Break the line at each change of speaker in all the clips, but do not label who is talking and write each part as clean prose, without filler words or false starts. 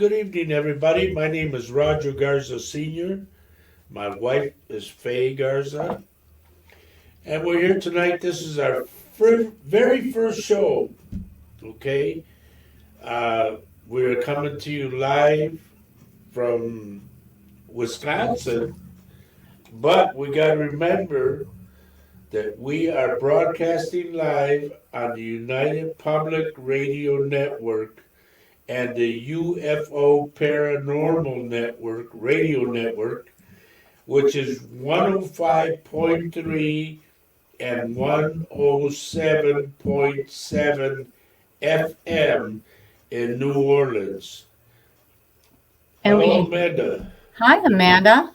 good evening, everybody. My name is Roger Garza Sr. My wife is Faye Garza. And we're here tonight. This is our very first show, okay? Uh, we're coming to you live from Wisconsin, but we got to remember that we are broadcasting live on the United Public Radio Network and the UFO Paranormal Network, radio network, which is 105.3 and 107.7 FM in New Orleans. Hello, Amanda.
Hi, Amanda.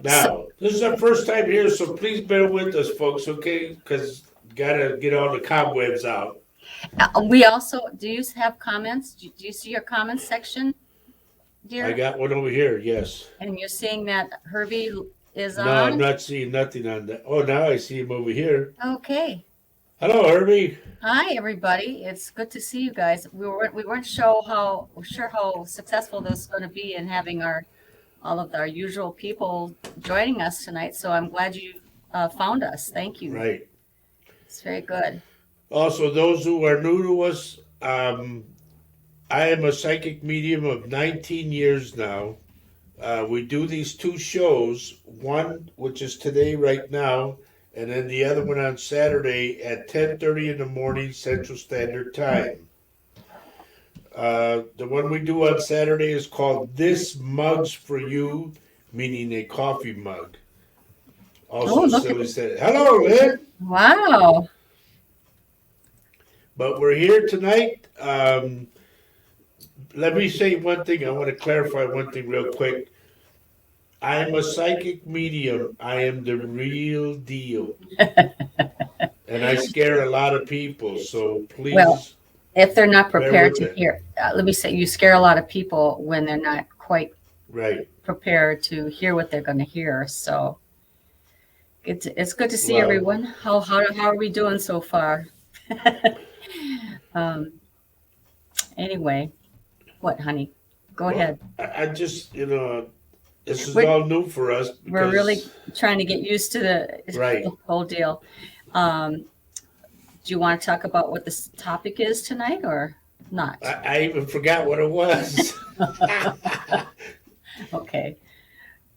Now, this is our first time here, so please bear with us, folks, okay? Because gotta get all the cobwebs out.
We also, do you have comments? Do you see your comments section, dear?
I got one over here, yes.
And you're seeing that Herbie is on?
No, I'm not seeing nothing on that. Oh, now I see him over here.
Okay.
Hello, Herbie.
Hi, everybody. It's good to see you guys. We weren't sure how successful this is going to be in having all of our usual people joining us tonight. So I'm glad you found us. Thank you.
Right.
It's very good.
Also, those who are new to us, I am a psychic medium of 19 years now. We do these two shows, one which is today right now, and then the other one on Saturday at 10:30 in the morning Central Standard Time. The one we do on Saturday is called This Mug's for You, meaning a coffee mug. Also, Silly said, hello, Lynn.
Wow.
But we're here tonight. Let me say one thing. I want to clarify one thing real quick. I am a psychic medium. I am the real deal. And I scare a lot of people. So please.
Well, if they're not prepared to hear, let me say, you scare a lot of people when they're not quite prepared to hear what they're going to hear. So it's good to see everyone. How are we doing so far? Anyway, what, honey? Go ahead.
I just, this is all new for us.
We're really trying to get used to the whole deal. Do you want to talk about what this topic is tonight or not?
I even forgot what it was.
Okay.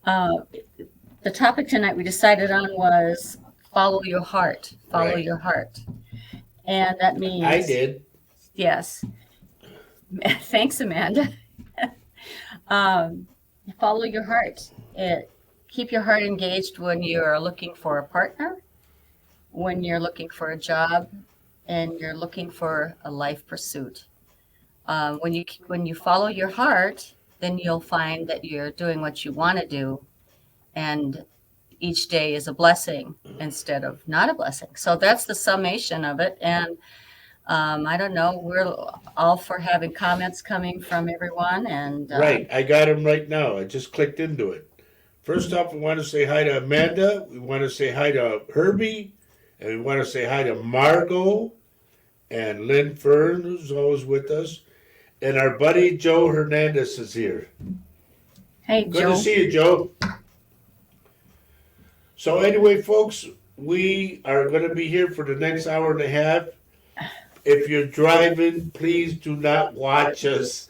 The topic tonight we decided on was follow your heart. Follow your heart. And that means...
I did.
Yes. Thanks, Amanda. Follow your heart. Keep your heart engaged when you're looking for a partner, when you're looking for a job, and you're looking for a life pursuit. When you follow your heart, then you'll find that you're doing what you want to do, and each day is a blessing instead of not a blessing. So that's the summation of it. And I don't know, we're all for having comments coming from everyone. And
right, I got them right now. I just clicked into it. First off, we want to say hi to Amanda. We want to say hi to Herbie. And we want to say hi to Margot and Lynn Fern, who's always with us. And our buddy Joe Hernandez is here.
Hey, Joe.
Good to see you, Joe. So anyway, folks, we are going to be here for the next hour and a half. If you're driving, please do not watch us.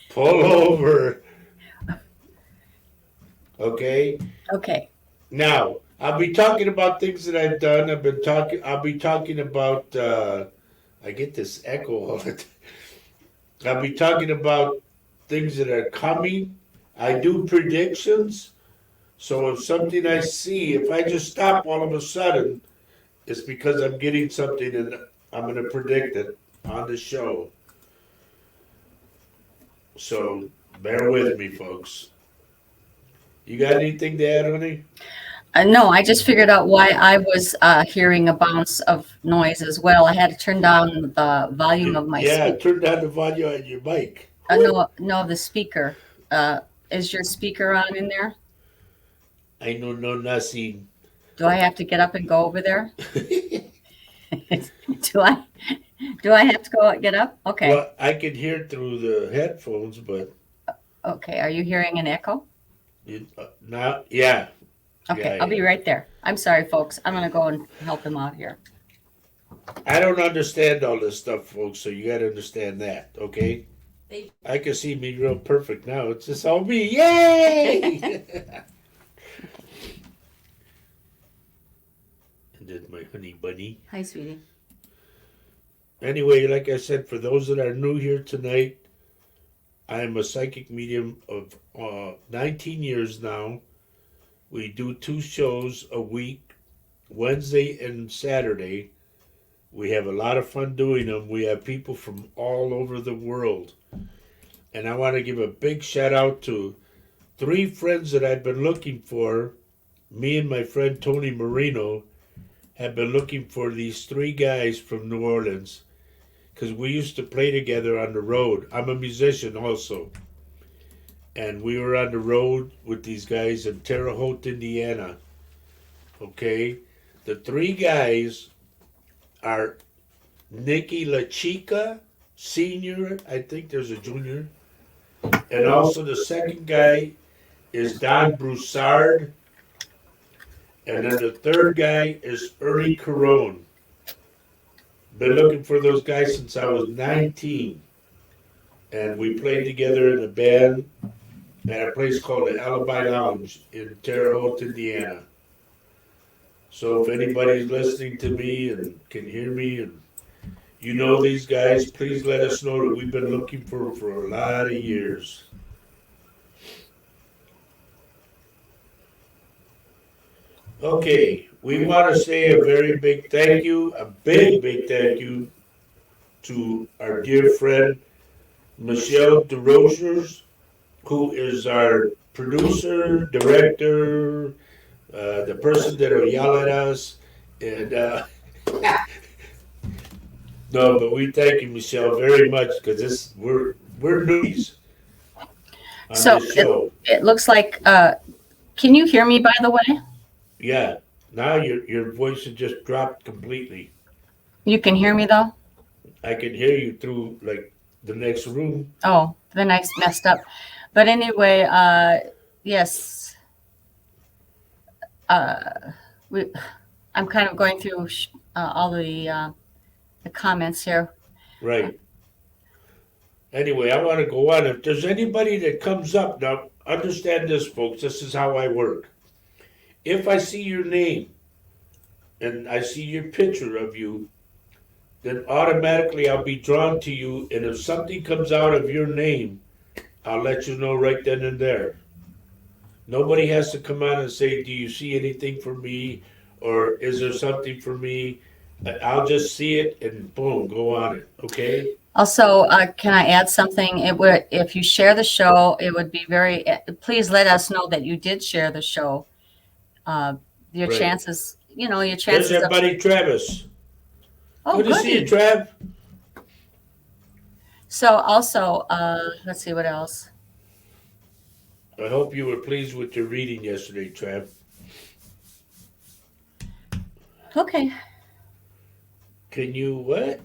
Pull over. Okay?
Okay.
Now, I'll be talking about things that I've done. I'll be talking about, I get this echo all the time. I'll be talking about things that are coming. I do predictions. So if something I see, if I just stop all of a sudden, it's because I'm getting something and I'm going to predict it on the show. So bear with me, folks. You got anything to add, honey?
No, I just figured out why I was hearing a bounce of noise as well. I had to turn down the volume of my speaker.
Yeah, turn down the volume on your mic.
No, the speaker. Is your speaker on in there?
I know nothing.
Do I have to get up and go over there? Do I? Do I have to go get up? Okay.
Well, I can hear through the headphones, but
Okay. Are you hearing an echo?
now, yeah,
Okay.
yeah,
I'll be
yeah.
right there. I'm sorry, folks. I'm going to go and help him out here.
I don't understand all this stuff, folks, so you got to understand that, okay? I can see me real perfect now. It's just all me. Yay! And then my honey bunny.
Hi, sweetie.
Anyway, like I said, for those that are new here tonight, I am a psychic medium of 19 years now. We do 2 shows a week, Wednesday and Saturday. We have a lot of fun doing them. We have people from all over the world. And I want to give a big shout out to 3 friends that I've been looking for. Me and my friend Tony Marino have been looking for these 3 guys from New Orleans because we used to play together on the road. I'm a musician also. And we were on the road with these guys in Terre Haute, Indiana. Okay? The 3 guys are Nikki La Chica, senior, I think there's a junior. And also the second guy is Don Broussard. And then the third guy is Ernie Carone. Been looking for those guys since I was 19. And we played together in a band at a place called the Alibi Lounge in Terre Haute, Indiana. So if anybody's listening to me and can hear me and you know these guys, please let us know that we've been looking for a lot of years. Okay, we want to say a very big thank you, a big, big thank you to our dear friend Michelle DeRosiers, who is our producer, director, the person that'll yell at us, and no, but we thank you, Michelle, very much because this we're newbies on
So
this show.
it looks like, can you hear me, by the way?
Yeah, now your voice has just dropped completely.
You can hear me, though?
I can hear you through like the next room.
Oh, then I messed up. But anyway, yes. We, I'm kind of going through all the comments here.
Right. Anyway, I want to go on. If there's anybody that comes up, now understand this, folks. This is how I work. If I see your name and I see your picture of you, then automatically I'll be drawn to you. And if something comes out of your name, I'll let you know right then and there. Nobody has to come on and say, do you see anything for me? Or is there something for me? I'll just see it and boom, go on it. Okay?
Also, can I add something? It would, if you share the show, it would be very, please let us know that you did share the show. Your
Right.
chances, your
There's
chances
our
of,
buddy Travis.
oh,
Good to see you,
goody.
Trav.
So also, let's see what else.
I hope you were pleased with your reading yesterday, Trav.
Okay.
Can you what?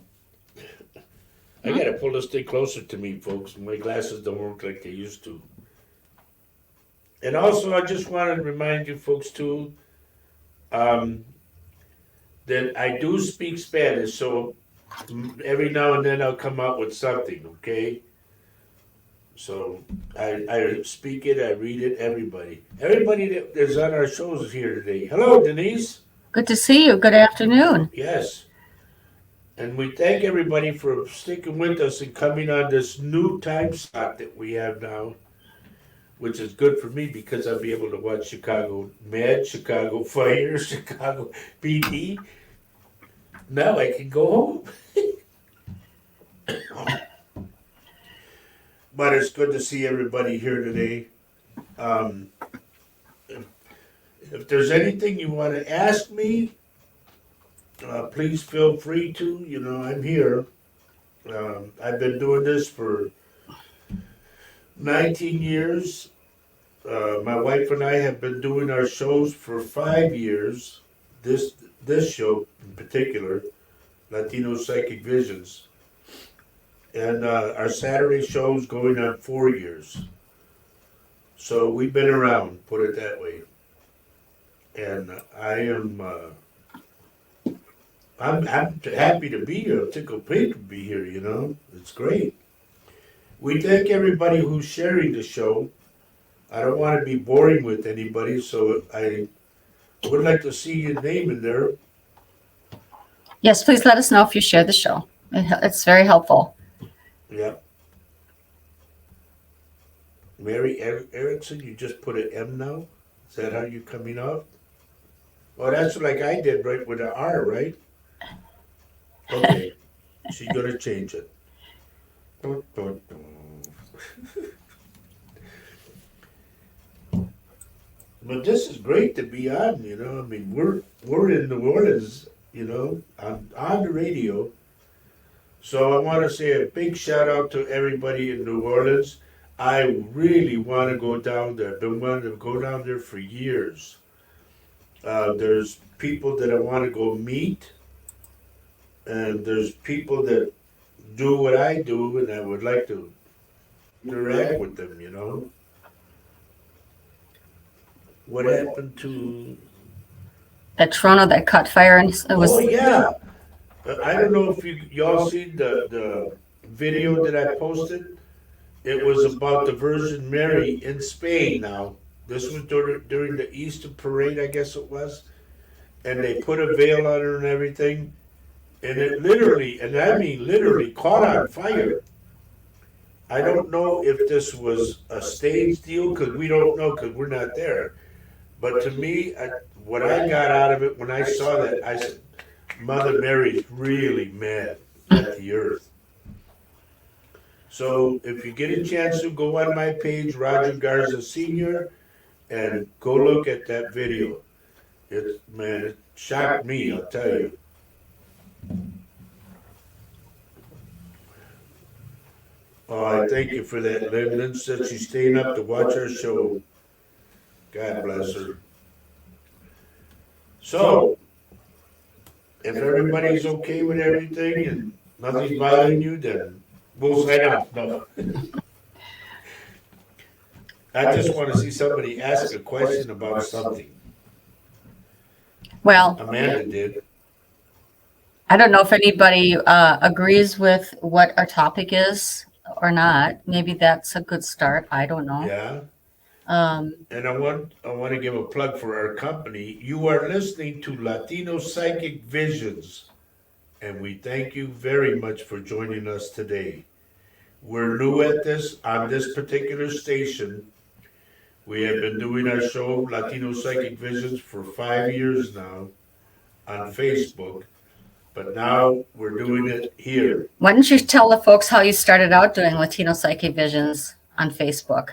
I gotta pull this thing closer to me, folks. My glasses don't work like they used to. And also, I just want to remind you, folks, too, that I do speak Spanish. So every now and then I'll come out with something. Okay. So I speak it, I read it. Everybody that is on our shows here today. Hello, Denise.
Good to see you. Good afternoon.
Yes. And we thank everybody for sticking with us and coming on this new time slot that we have now, which is good for me because I'll be able to watch Chicago Med, Chicago Fire, Chicago PD. Now I can go home. But it's good to see everybody here today. If there's anything you want to ask me, please feel free to. I'm here. I've been doing this for 19 years. My wife and I have been doing our shows for 5 years. This show in particular, Latino Psychic Visions. And our Saturday show's going on 4 years. So we've been around, put it that way. And I'm happy to be here. I'm tickled pink to be here, you know. It's great. We thank everybody who's sharing the show. I don't want to be boring with anybody, so I would like to see your name in there.
Yes, please let us know if you share the show. It's very helpful.
Yeah. Mary Erickson, you just put an M now? Is that how you're coming up? Well, that's like I did, right, with an R, right? Okay. She's going to change it. But this is great to be on, you know. I mean, we're in New Orleans, you know, on the radio. So I want to say a big shout out to everybody in New Orleans. I really want to go down there. I've been wanting to go down there for years. There's people that I want to go meet, and there's people that do what I do, and I would like to interact with them, you know. What happened to...
That Toronto that caught fire and it was.
Oh, yeah. I don't know if y'all see the video that I posted. It was about the Virgin Mary in Spain now. This was during the Easter parade, I guess it was. And they put a veil on her and everything. And it literally, and I mean literally, caught on fire. I don't know if this was a stage deal, because we don't know, because we're not there. But to me, what I got out of it when I saw that, I said, Mother Mary's really mad at the earth. So if you get a chance to go on my page, Roger Garza Sr., and go look at that video. It shocked me, I'll tell you. Oh, I thank you for that. Lynn said she's staying up to watch our show. God bless her. So, if everybody's okay with everything and nothing's bothering you, then we'll sign off. No. I just want to see somebody ask a question about something.
Well,
Amanda did.
I don't know if anybody agrees with what our topic is or not. Maybe that's a good start. I don't know.
Yeah.
Um,
And I want to give a plug for our company. You are listening to Latino Psychic Visions, and we thank you very much for joining us today. We're new at this on this particular station. We have been doing our show Latino Psychic Visions for 5 years now on Facebook, but now we're doing it here.
why don't you tell the folks how you started out doing Latino Psychic Visions on Facebook?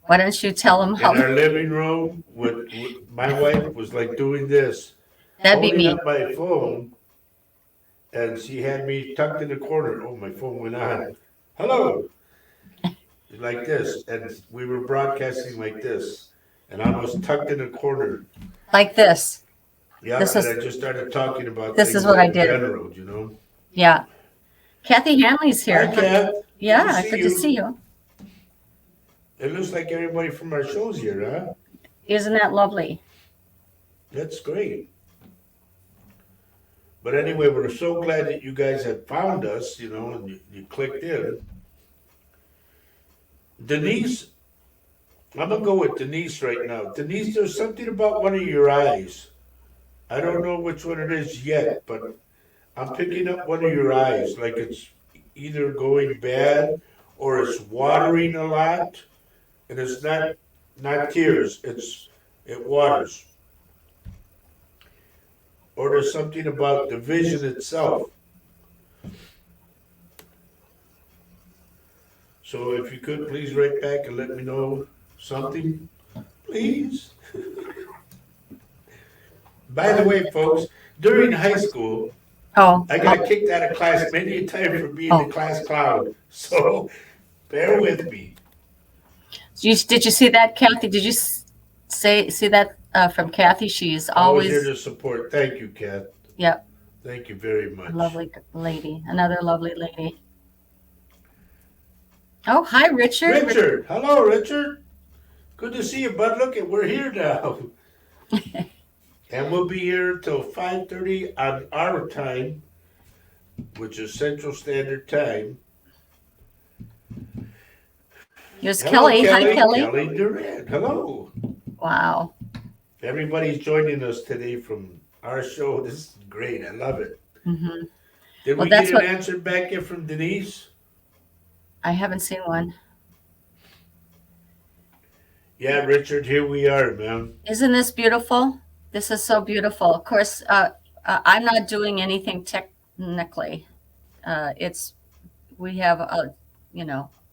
Why don't you tell them how?
In our living room, with my wife was like doing this,
That'd be
holding
me.
up my phone, and she had me tucked in the corner. Oh, my phone went on. Hello. Like this, and we were broadcasting like this, and I was tucked in a corner.
Like this.
Yeah,
This
and
is-
I just started talking about
this is
things
what I
in
did.
general, you know.
Yeah. Kathy Hanley's here.
Hi, Kath.
Yeah,
Good
good to see you.
It looks like everybody from our show's here, huh?
Isn't that lovely?
That's great. But anyway, we're so glad that you guys have found us, you know, and you clicked in. Denise, I'm going to go with Denise right now. Denise, there's something about one of your eyes. I don't know which one it is yet, but I'm picking up one of your eyes, like it's either going bad or it's watering a lot, and it's not tears, it waters. Or there's something about the vision itself. So if you could please write back and let me know something, please. By the way, folks, during high school,
Oh,
I got kicked out of class many a time for being the class clown. So bear with me.
did you see that, Kathy? Did you see that from Kathy? She's
Always
always,
here to support. Thank you, Kat.
yep.
Thank you very
A
much.
lovely lady. Another lovely lady. Oh, hi, Richard.
Richard, hello, Richard. Good to see you, bud. Look, we're here now, and we'll be here till 5:30 on our time, which is Central Standard Time.
Here's
Hello,
Kelly. Hi,
Kelly.
Kelly.
Kelly Durant. Hello.
Wow.
Everybody's joining us today from our show. This is great. I love it.
Hmm.
Did
Well,
we
that's
get an
what
answer back yet from Denise?
I haven't seen one.
Yeah, Richard, here we are, man.
Isn't this beautiful? This is so beautiful. Of course, I'm not doing anything technically. It's we have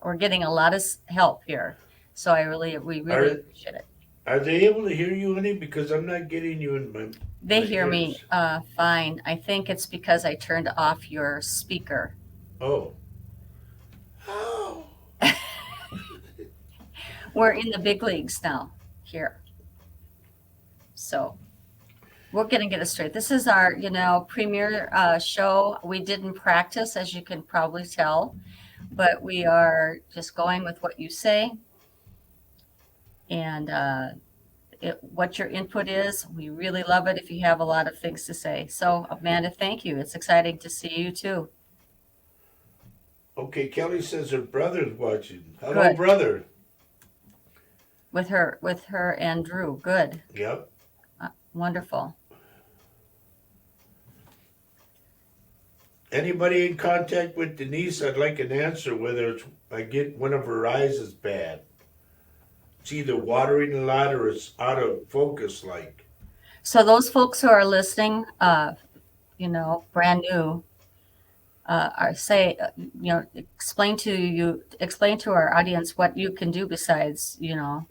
we're getting a lot of help here, so we really
Are
appreciate it.
are they able to hear you, honey? Because I'm not getting you in
They
my
hear me
ears.
fine. I think it's because I turned off your speaker.
Oh. Oh.
We're in the big leagues now here, so we're gonna get it straight. This is our premiere show. We didn't practice, as you can probably tell, but we are just going with what you say and what your input is. We really love it if you have a lot of things to say. So, Amanda, thank you. It's exciting to see you too.
Okay, Kelly says her brother's watching. Hello,
Good.
brother.
With her and Drew. Good.
Yep.
Wonderful.
Anybody in contact with Denise? I'd like an answer whether I get one of her eyes is bad. It's either watering a lot or it's out of focus like.
So those folks who are listening, brand new, explain to our audience what you can do besides,
I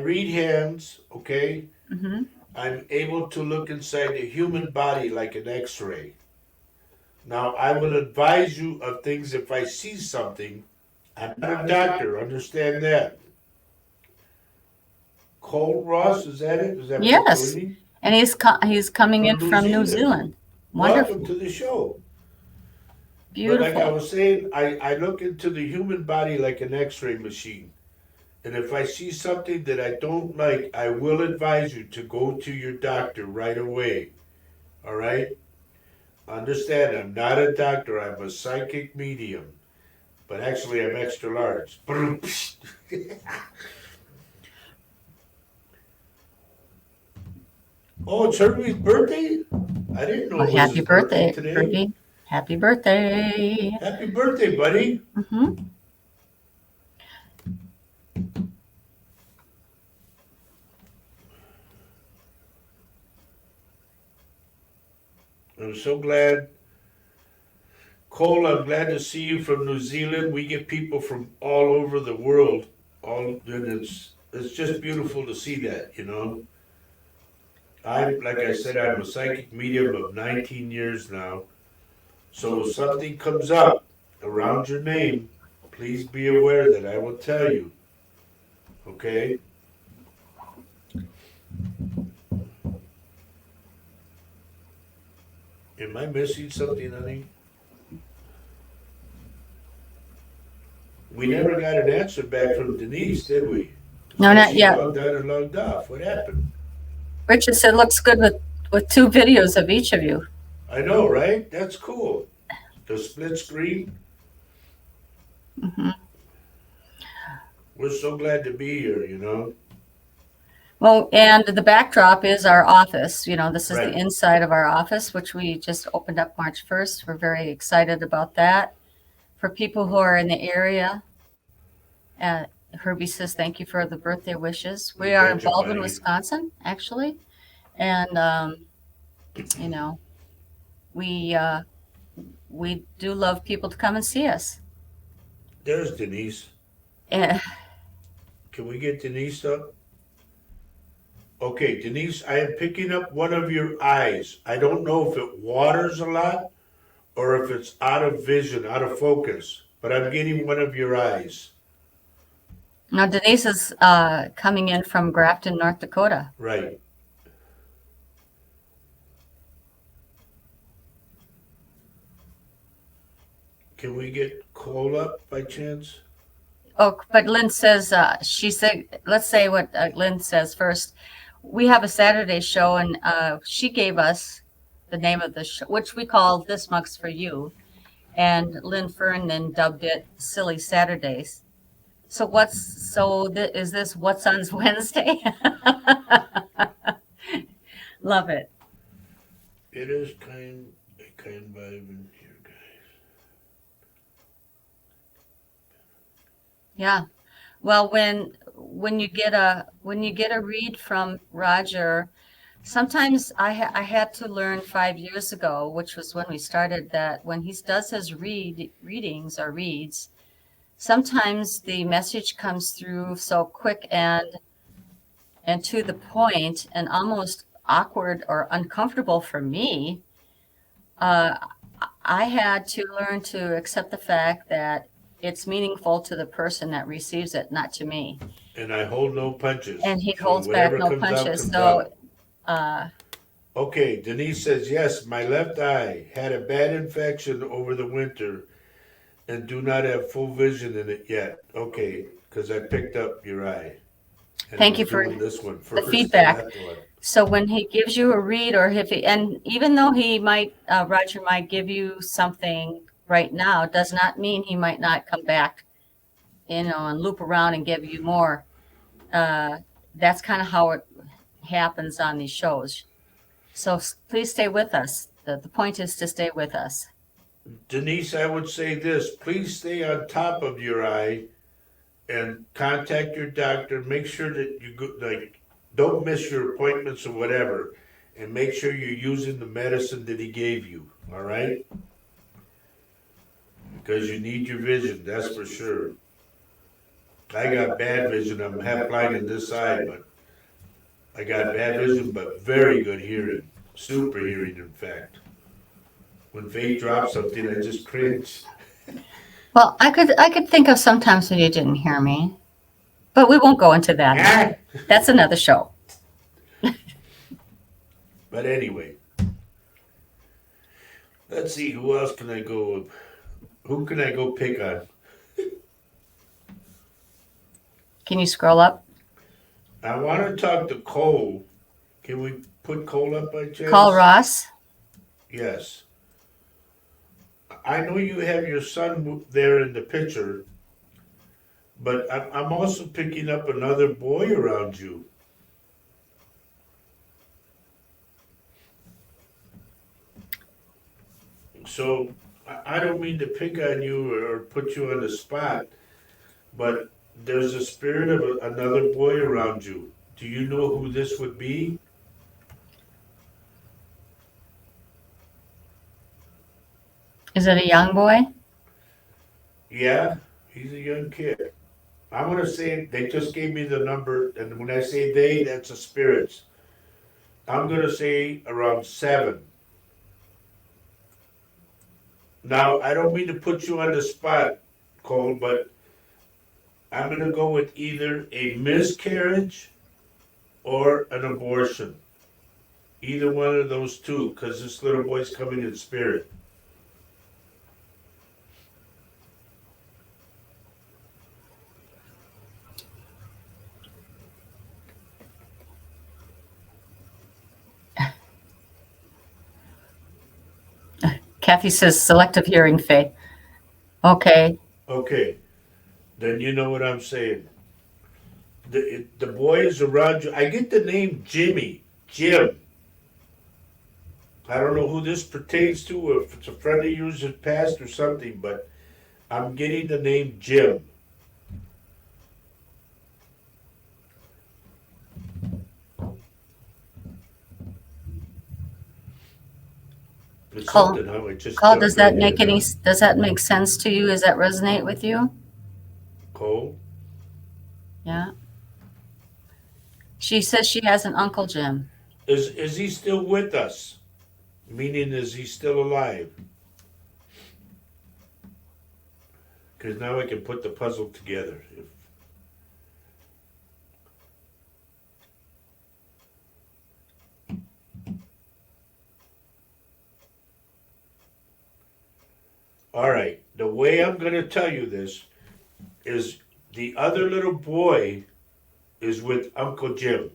read hands, okay?
Mhm.
I'm able to look inside the human body like an x-ray. Now, I will advise you of things if I see something. I'm not a doctor, understand that. Cole Ross, is that it? Is that
Yes.
Bertolini?
And he's coming in from New Zealand. Wonderful.
Welcome to the show.
Beautiful.
But like I was saying, I look into the human body like an x-ray machine. And if I see something that I don't like, I will advise you to go to your doctor right away. All right? Understand, I'm not a doctor, I'm a psychic medium. But actually, I'm extra large. Oh, it's Herbie's birthday? I didn't know
Well,
it was
happy
his birthday
birthday,
today.
Herbie. Happy birthday.
Happy birthday, buddy.
Hmm.
I'm so glad. Cole, I'm glad to see you from New Zealand. We get people from all over the world. And it's just beautiful to see that, you know. Like I said, I'm a psychic medium of 19 years now. So if something comes up around your name, please be aware that I will tell you. Okay? Am I missing something, honey? We never got an answer back from Denise, did we?
No, not
She
yet.
logged out and logged off. What happened?
Richard said looks good with 2 videos of each of you.
I know, right? That's cool. The split screen.
Hmm.
We're so glad to be here, you know.
Well, and the backdrop is our office. This is
Right.
the inside of our office, which we just opened up March 1st. We're very excited about that. For people who are in the area, Herbie says thank you for the birthday wishes. We are in
Betcha,
Baldwin,
buddy.
Wisconsin, actually. And, we do love people to come and see us.
There's Denise.
Eh,
Can we get Denise up? Okay, Denise, I am picking up one of your eyes. I don't know if it waters a lot or if it's out of vision, out of focus, but I'm getting one of your eyes.
Now, Denise is coming in from Grafton, North Dakota.
Right. Can we get Cole up by chance?
Oh, but Lynn says, she said, let's say what Lynn says first. We have a Saturday show, and she gave us the name of the show, which we call This Mug's for You. And Lynn Fern then dubbed it Silly Saturdays. So is this What's on Wednesday? Love it.
It is a kind vibe in here, guys.
Yeah. Well, when you get a read from Roger, sometimes I had to learn 5 years ago, which was when we started, that when he does his readings or reads, sometimes the message comes through so quick and to the point and almost awkward or uncomfortable for me. I had to learn to accept the fact that it's meaningful to the person that receives it, not to me.
And I hold no punches.
And he
So
holds back no
whatever comes out,
punches.
comes
So,
out. Okay, Denise says, yes, my left eye had a bad infection over the winter and do not have full vision in it yet. Okay, because I picked up your eye. And
thank you
we're
for
doing this one
the
first,
feedback.
that one.
So when he gives you a read, or and even though he might, Roger might give you something right now, does not mean he might not come back, and loop around and give you more. That's kind of how it happens on these shows. So please stay with us. The point is to stay with us.
Denise, I would say this, please stay on top of your eye and contact your doctor. Make sure that you go, don't miss your appointments or whatever, and make sure you're using the medicine that he gave you, all right? Because you need your vision, that's for sure. I got bad vision, I'm half blind in this eye, but I got bad vision, but very good hearing, super hearing, in fact. When Faye drops something, I just cringe.
Well, I could think of sometimes when you didn't hear me, but we won't go into that. That's another show.
But anyway, let's see, who else can I go? Who can I go pick on?
Can you scroll up?
I want to talk to Cole. Can we put Cole up by chance?
Call Ross.
Yes. I know you have your son there in the picture, but I'm also picking up another boy around you. So I don't mean to pick on you or put you on the spot, but there's a spirit of another boy around you. Do you know who this would be?
Is it a young boy?
Yeah, he's a young kid. I'm going to say they just gave me the number, and when I say they, that's the spirits. I'm going to say around 7. Now, I don't mean to put you on the spot, Cole, but I'm going to go with either a miscarriage or an abortion. Either one of those two, because this little boy's coming in spirit.
Kathy says selective hearing, Faye. Okay.
Okay, then you know what I'm saying. The boy is around you. I get the name Jimmy, Jim. I don't know who this pertains to, or if it's a friend of yours that passed or something, but I'm getting the name Jim. It's
Cole,
something, huh? It just
Cole,
jumped
does that
right
make
in.
does that make sense to you? Does that resonate with you?
Cole?
Yeah. She says she has an Uncle Jim.
Is he still with us? Meaning, is he still alive? Because now I can put the puzzle together. All right. the way I'm going to tell you this is the other little boy is with Uncle Jim.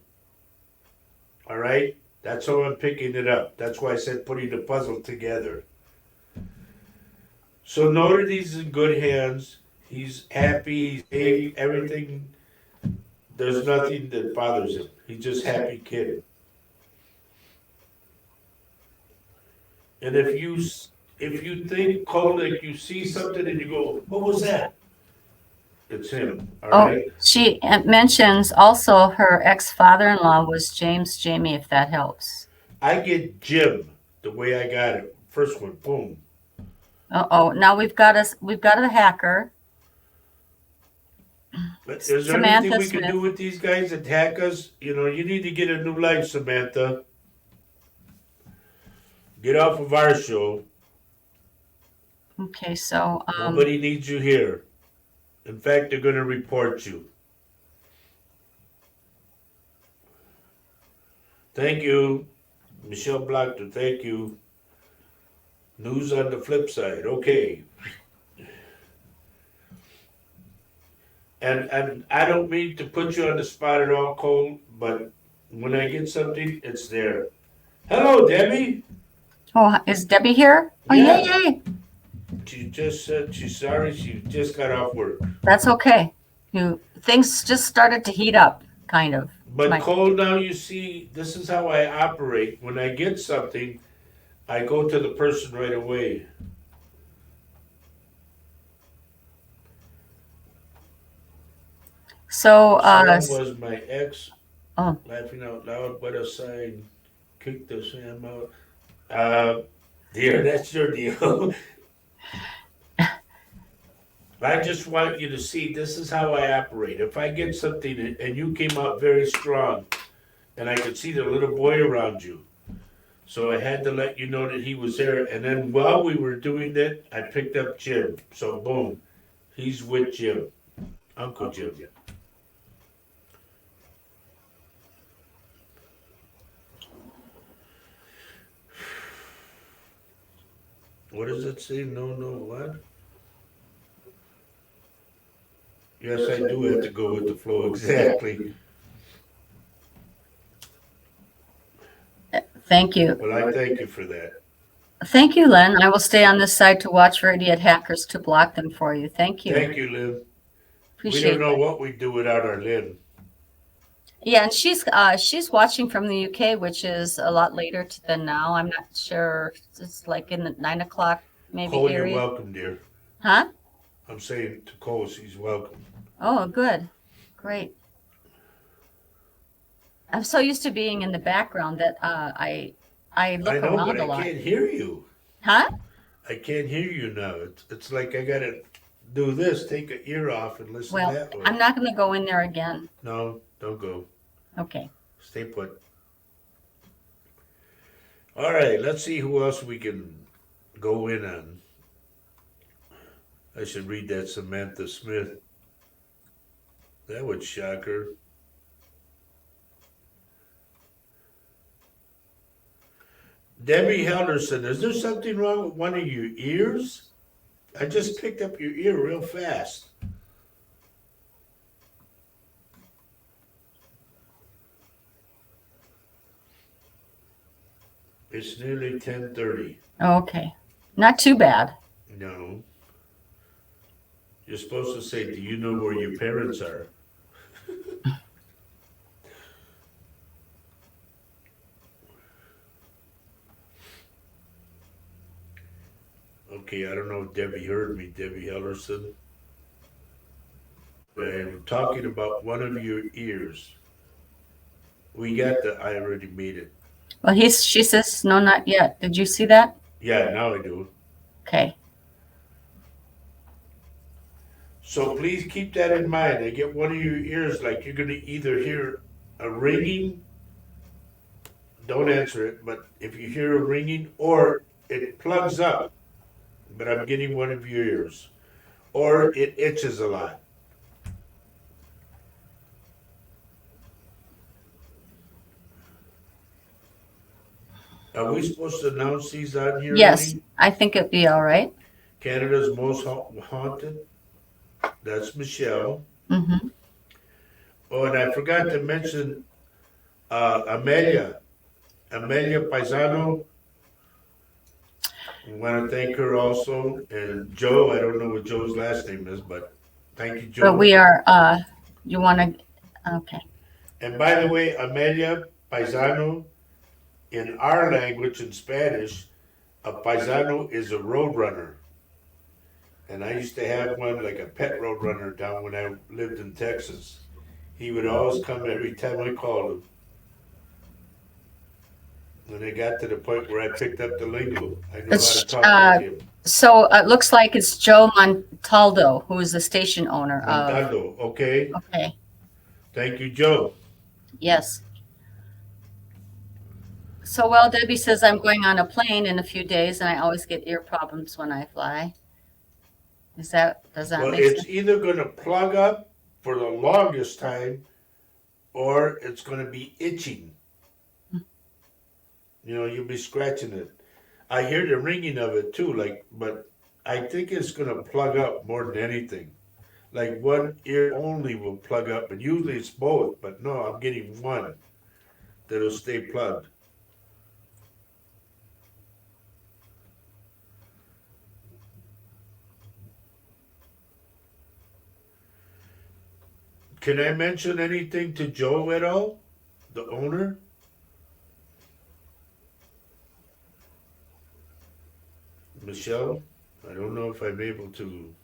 All right? That's how I'm picking it up. That's why I said putting the puzzle together. So know that he's in good hands. He's happy, he's safe, everything. There's nothing that bothers him. He's just happy kid. And if you think, Cole, like you see something and you go, what was that? It's him. All
Oh,
right.
she mentions also her ex-father-in-law was James Jamie, if that helps.
I get Jim the way I got it. First one, boom.
Uh-oh, now we've got a hacker.
But is there
Samantha
anything we
Smith.
can do with these guys that hack us? You know, you need to get a new life, Samantha. Get off of our show.
Okay, so
Nobody needs you here. In fact, they're going to report you. Thank you, Michelle Blochter. Thank you. News on the flip side. Okay. And I don't mean to put you on the spot at all, Cole, but when I get something, it's there. Hello, Debbie.
oh, is Debbie here? Oh,
Yeah.
yay!
She just said she's sorry. She just got off work.
That's okay. Things just started to heat up, kind of.
But Cole, now you see, this is how I operate. When I get something, I go to the person right away.
So,
Someone was my ex.
Oh.
Laughing out loud, but a sign. Kick the Sam out. Dear, that's your deal. I just want you to see this is how I operate. If I get something and you came out very strong, and I could see the little boy around you, so I had to let you know that he was there. And then while we were doing that, I picked up Jim. So boom, he's with Jim, Uncle Jim. What does it say? No, what? Yes, I do have to go with the flow, exactly.
Thank you.
Well, I thank you for that.
Thank you, Len. I will stay on this side to watch for idiot hackers to block them for you. Thank you.
Thank you, Lynn.
Appreciate
We don't know
that.
what we'd do without our Lynn.
Yeah, and she's watching from the UK, which is a lot later than now. I'm not sure. It's like in the 9 o'clock maybe
Cole, you're
area.
welcome, dear.
Huh?
I'm saying to Cole, she's welcome.
Oh, good. Great. I'm so used to being in the background that I look
I know,
around
but
a
I
lot.
can't hear you.
Huh?
I can't hear you now. It's like I gotta do this, take an ear off and listen
Well,
that way.
I'm not going to go in there again.
No, don't go.
Okay.
Stay put. All right, let's see who else we can go in on. I should read that Samantha Smith. That would shock her. Debbie Helderson, is there something wrong with one of your ears? I just picked up your ear real fast. It's nearly 10:30.
Okay. Not too bad.
No. You're supposed to say, do you know where your parents are? Okay, I don't know if Debbie heard me, Debbie Hellerson. I'm talking about one of your ears. We got the, I already made it.
Well, she says, no, not yet. Did you see that?
Yeah, now I do.
Okay.
So please keep that in mind. I get one of your ears, like you're going to either hear a ringing, don't answer it, but if you hear a ringing, or it plugs up, but I'm getting one of your ears, or it itches a lot. Are we supposed to announce these on here?
Yes,
Lenny?
I think it'd be all right.
Canada's most haunted. That's Michelle.
Mm-hmm.
Oh, and I forgot to mention Amelia. Amelia Paisano. We want to thank her also. And Joe, I don't know what Joe's last name is, but thank you,
But
Joe.
we are, you want to, okay.
And by the way, Amelia Paisano, in our language, in Spanish, a paisano is a road runner. And I used to have one, like a pet road runner, down when I lived in Texas. He would always come every time I called him. When I got to the point where I picked up the lingo, I knew how to talk like him.
So it looks like it's Joe Montaldo, who is the station owner of.
Montaldo, okay.
Okay,
Thank you, Joe.
yes. So, well, Debbie says I'm going on a plane in a few days, and I always get ear problems when I fly. Does that
Well,
make
it's
sense?
either going to plug up for the longest time, or it's going to be itching. You know, you'll be scratching it. I hear the ringing of it too, but I think it's going to plug up more than anything. Like one ear only will plug up, and usually it's both, but no, I'm getting one that'll stay plugged. Can I mention anything to Joe at all, the owner? Michelle, I don't know if I'm able to.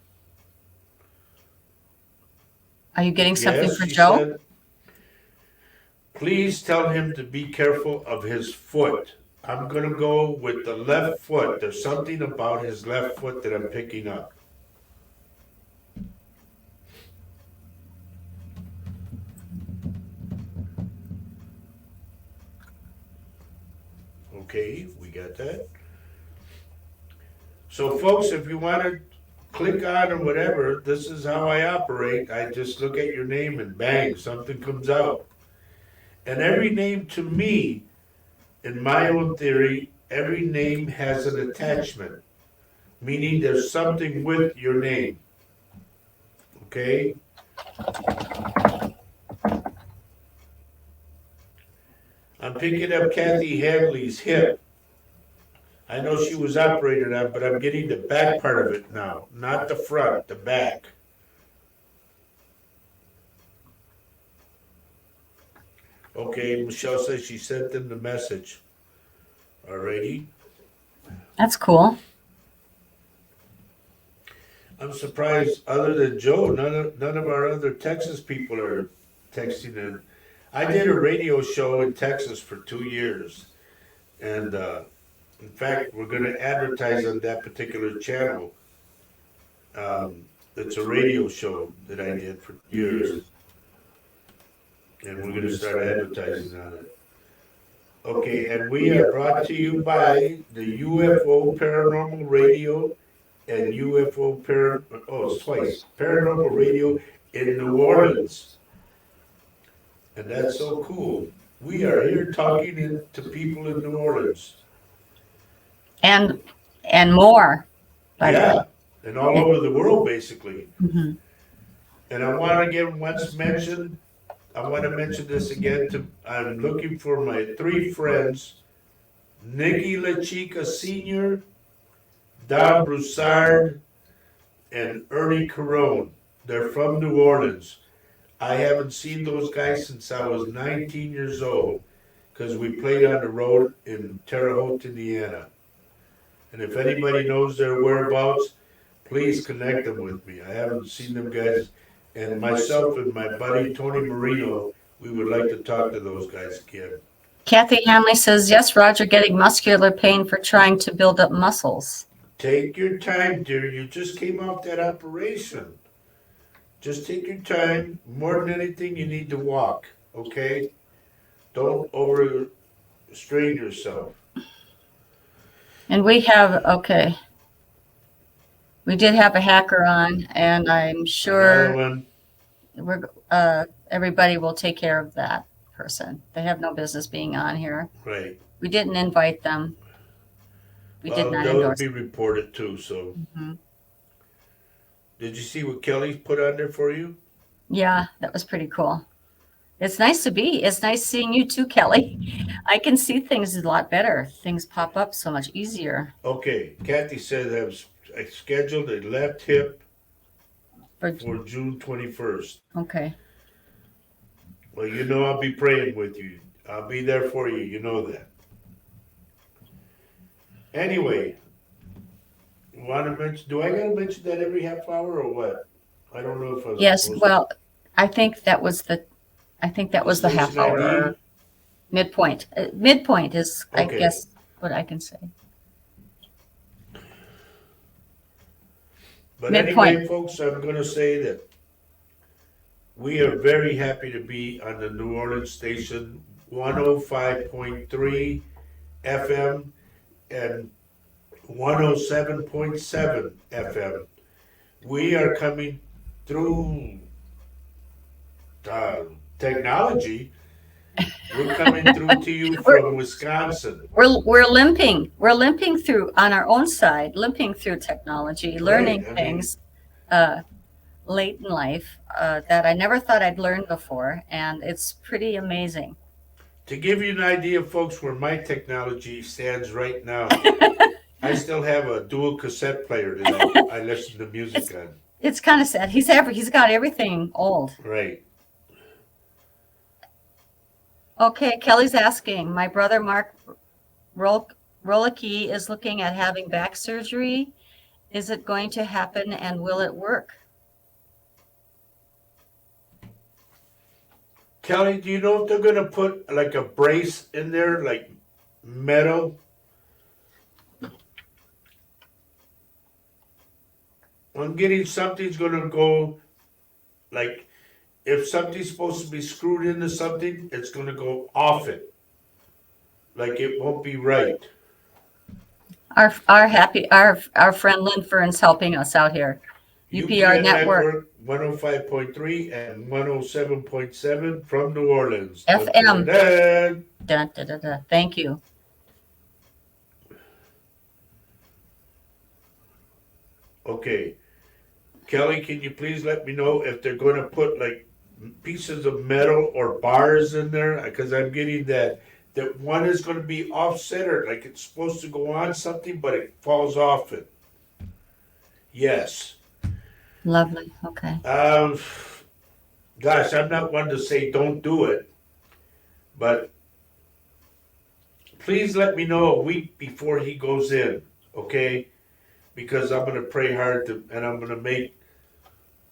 Are you getting something
Yes,
for
she
Joe?
said, please tell him to be careful of his foot. I'm going to go with the left foot. There's something about his left foot that I'm picking up. Okay, we got that. So, folks, if you want to click on or whatever, this is how I operate. I just look at your name and bang, something comes out. And every name to me, in my own theory, every name has an attachment, meaning there's something with your name. Okay? I'm picking up Kathy Hadley's hip. I know she was operated on, but I'm getting the back part of it now, not the front, the back. Okay, Michelle says she sent them the message. Alrighty.
That's cool.
I'm surprised, other than Joe, none of our other Texas people are texting in. I did a radio show in Texas for 2 years, and in fact, we're going to advertise on that particular channel. It's a radio show that I did for years, and we're going to start advertising on it. Okay, and we are brought to you by the UFO Paranormal Radio and it's twice, Paranormal Radio in New Orleans. And that's so cool. We are here talking to people in New Orleans.
And more, by the way.
Yeah, and all over the world, basically.
Mhm.
And I want to again I want to mention this again. I'm looking for my 3 friends, Nikki LaChica Sr., Don Broussard, and Ernie Carone. They're from New Orleans. I haven't seen those guys since I was 19 years old, because we played on the road in Terre Haute, Indiana. And if anybody knows their whereabouts, please connect them with me. I haven't seen them guys. And myself and my buddy Tony Marino, we would like to talk to those guys again.
Kathy Hanley says, yes, Roger, getting muscular pain for trying to build up muscles.
Take your time, dear. You just came off that operation. Just take your time. More than anything, you need to walk, okay? Don't overstrain yourself.
And we did have a hacker on, and I'm sure everybody will take care of that person. They have no business being on here.
Right.
We didn't invite them. We did not endorse.
They'll be reported too, so.
Mhm.
Did you see what Kelly's put on there for you?
Yeah, that was pretty cool. It's nice to be. It's nice seeing you too, Kelly. I can see things a lot better. Things pop up so much easier.
Okay, Kathy said I scheduled a left hip
For,
for June 21st.
okay.
Well, you know I'll be praying with you. I'll be there for you. You know that. Anyway, want to mention? Do I gotta mention that every half hour or what? I don't know if I was
Yes,
supposed
well, I think that was the half
Station
hour
ID?
or midpoint. Midpoint is, I
Okay.
guess, what I can say.
But
Midpoint.
anyway, folks, I'm gonna say that we are very happy to be on the New Orleans station 105.3 FM and 107.7 FM. We are coming through uh, technology. We're coming through to you from Wisconsin.
We're limping. We're limping through on our own side, limping through technology, learning
Right, I mean-
things late in life that I never thought I'd learn before, and it's pretty amazing.
To give you an idea, folks, where my technology stands right now, I still have a dual cassette player that I listen to music on.
It's kind of sad. He's got everything old.
Right.
Okay, Kelly's asking. My brother Mark Rolicki is looking at having back surgery. Is it going to happen, and will it work?
Kelly, do you know if they're gonna put like a brace in there, like metal? I'm getting something's gonna go, like, if something's supposed to be screwed into something, it's gonna go off it. Like it won't be right.
Our friend Lynn Fern's helping us out here. UPR Network
105.3 and 107.7 from New Orleans.
FM.
Da-da-da.
Da, da, da, da. Thank you.
Okay. Kelly, can you please let me know if they're going to put like pieces of metal or bars in there? Because I'm getting that one is going to be off-centered, like it's supposed to go on something, but it falls off it. Yes.
Lovely. Okay.
Gosh, I'm not one to say don't do it, but please let me know a week before he goes in, okay? Because I'm going to pray hard and I'm going to make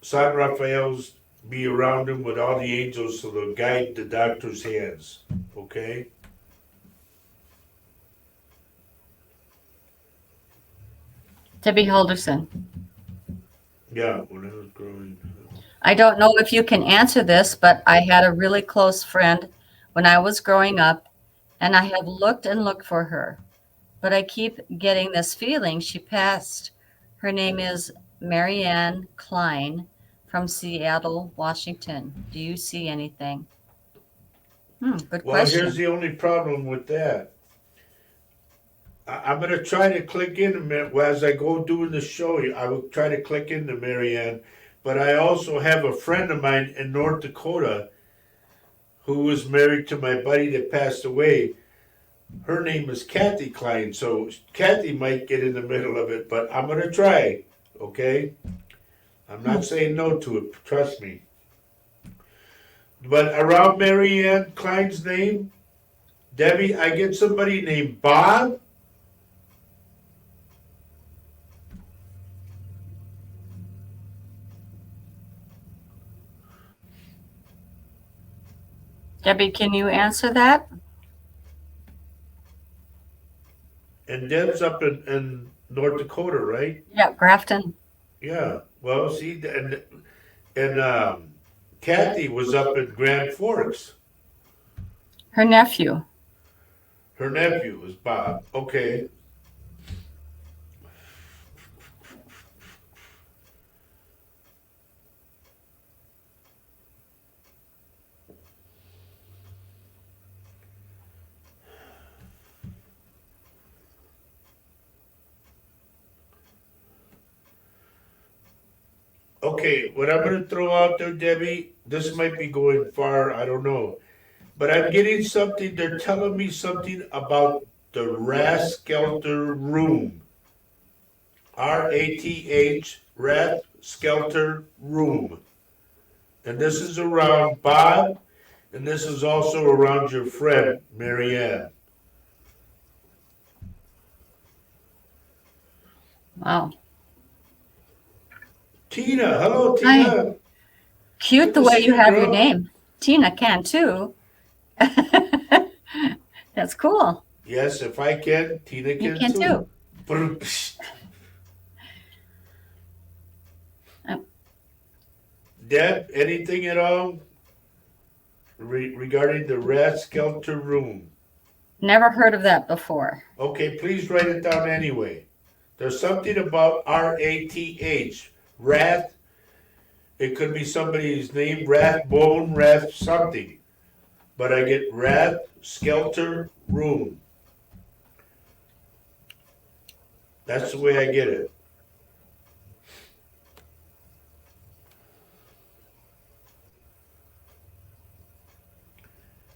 San Raphael's be around him with all the angels so they'll guide the doctor's hands, okay?
Debbie Holderson.
Yeah, when I was growing up.
I don't know if you can answer this, but I had a really close friend when I was growing up, and I have looked and looked for her, but I keep getting this feeling she passed. Her name is Marianne Klein from Seattle, Washington. Do you see anything? Good
Well,
question.
here's the only problem with that. I'm going to try to click in a minute as I go doing the show. I will try to click into Marianne, but I also have a friend of mine in North Dakota who was married to my buddy that passed away. Her name is Kathy Klein, so Kathy might get in the middle of it, but I'm going to try, okay? I'm not saying no to it, trust me. But around Marianne Klein's name, Debbie, I get somebody named Bob.
Debbie, can you answer that?
And Deb's up in North Dakota, right?
Yeah, Grafton.
Yeah. Well, see, and Kathy was up in Grand Forks.
Her nephew.
Her nephew was Bob. Okay. Okay, what I'm going to throw out there, Debbie, this might be going far, I don't know. But I'm getting something, they're telling me something about the Raskelter Room. RATH, Rath Skelter Room. And this is around Bob, and this is also around your friend, Marianne.
Wow.
Tina, hello,
Hi.
Tina.
Cute
Good
the
to
way
see
you
you,
have your
girl.
name. Tina can too. That's cool.
Yes, if I can, Tina
You
can
can
too.
too.
Deb, anything at all regarding the Raskelter Room?
Never heard of that before.
Okay, please write it down anyway. There's something about RATH, Wrath. It could be somebody's name, Rathbone, Rath something. But I get Rath Skelter Room. That's the way I get it.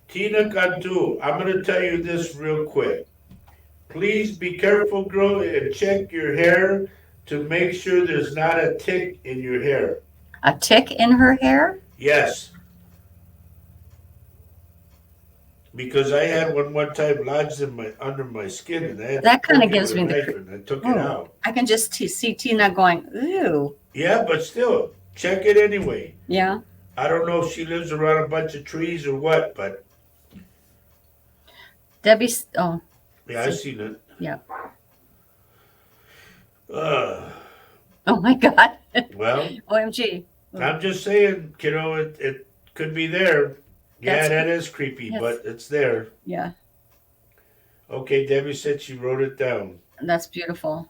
Tina Cantu, I'm going to tell you this real quick. Please be careful, girl, and check your hair to make sure there's not a tick in your hair.
A tick in her hair?
Yes. Because I had one time lodged under my skin, and I had
That
to
kind
poke
of
it
gives
with a
me the.
knife, and I took it out.
I can just see Tina going, ooh.
Yeah, but still, check it anyway.
Yeah.
I don't know if she lives around a bunch of trees or what, but
Debbie's. Oh.
yeah, I seen it.
Yeah.
Uh,
Oh my God.
well,
OMG.
I'm just saying, it could be there. Yeah, that is creepy,
Yes.
but it's there.
Yeah.
Okay, Debbie said she wrote it down.
That's beautiful.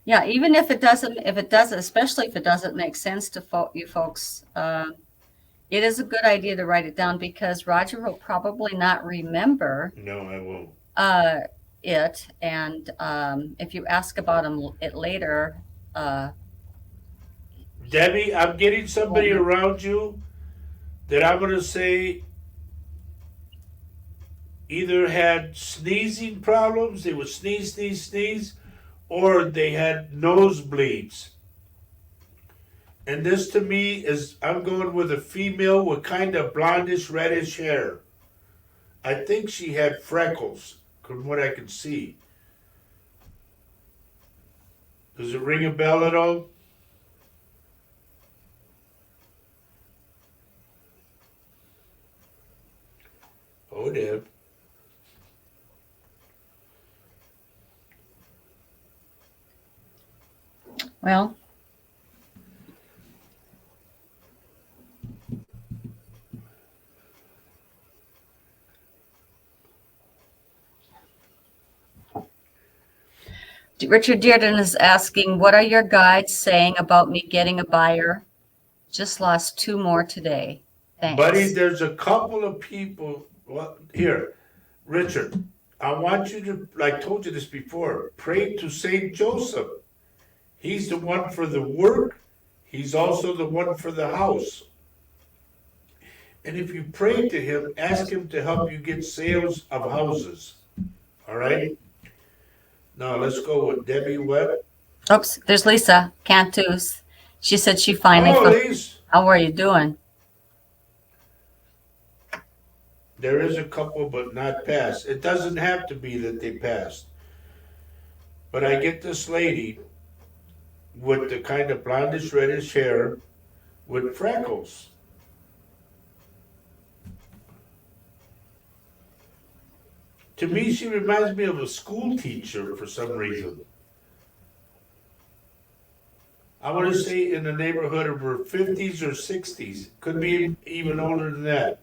Yeah, even if it doesn't, especially if it doesn't make sense to you folks, it is a good idea to write it down because Roger will probably not remember
No, I won't.
it, and if you ask about it later,
Debbie, I'm getting somebody around you that I'm going to say either had sneezing problems, they would sneeze, sneeze, sneeze, or they had nosebleeds. And this to me is, I'm going with a female with kind of blondish, reddish hair. I think she had freckles, from what I can see. Does it ring a bell at all? Oh, Deb.
well, Richard Dearden is asking, what are your guides saying about me getting a buyer? Just lost 2 more today. Thanks.
Buddy, there's a couple of people. Well, here, Richard, I want you to, like I told you this before, pray to Saint Joseph. He's the one for the work. He's also the one for the house. And if you pray to him, ask him to help you get sales of houses. All right? Now let's go with Debbie Webb.
Oops, there's Lisa Cantus. She said she finally.
Hello, Lise.
How are you doing?
There is a couple, but not passed. It doesn't have to be that they passed. But I get this lady with the kind of blondish, reddish hair with freckles. To me, she reminds me of a school teacher for some reason. I want to say in the neighborhood of her 50s or 60s. Could be even older than that.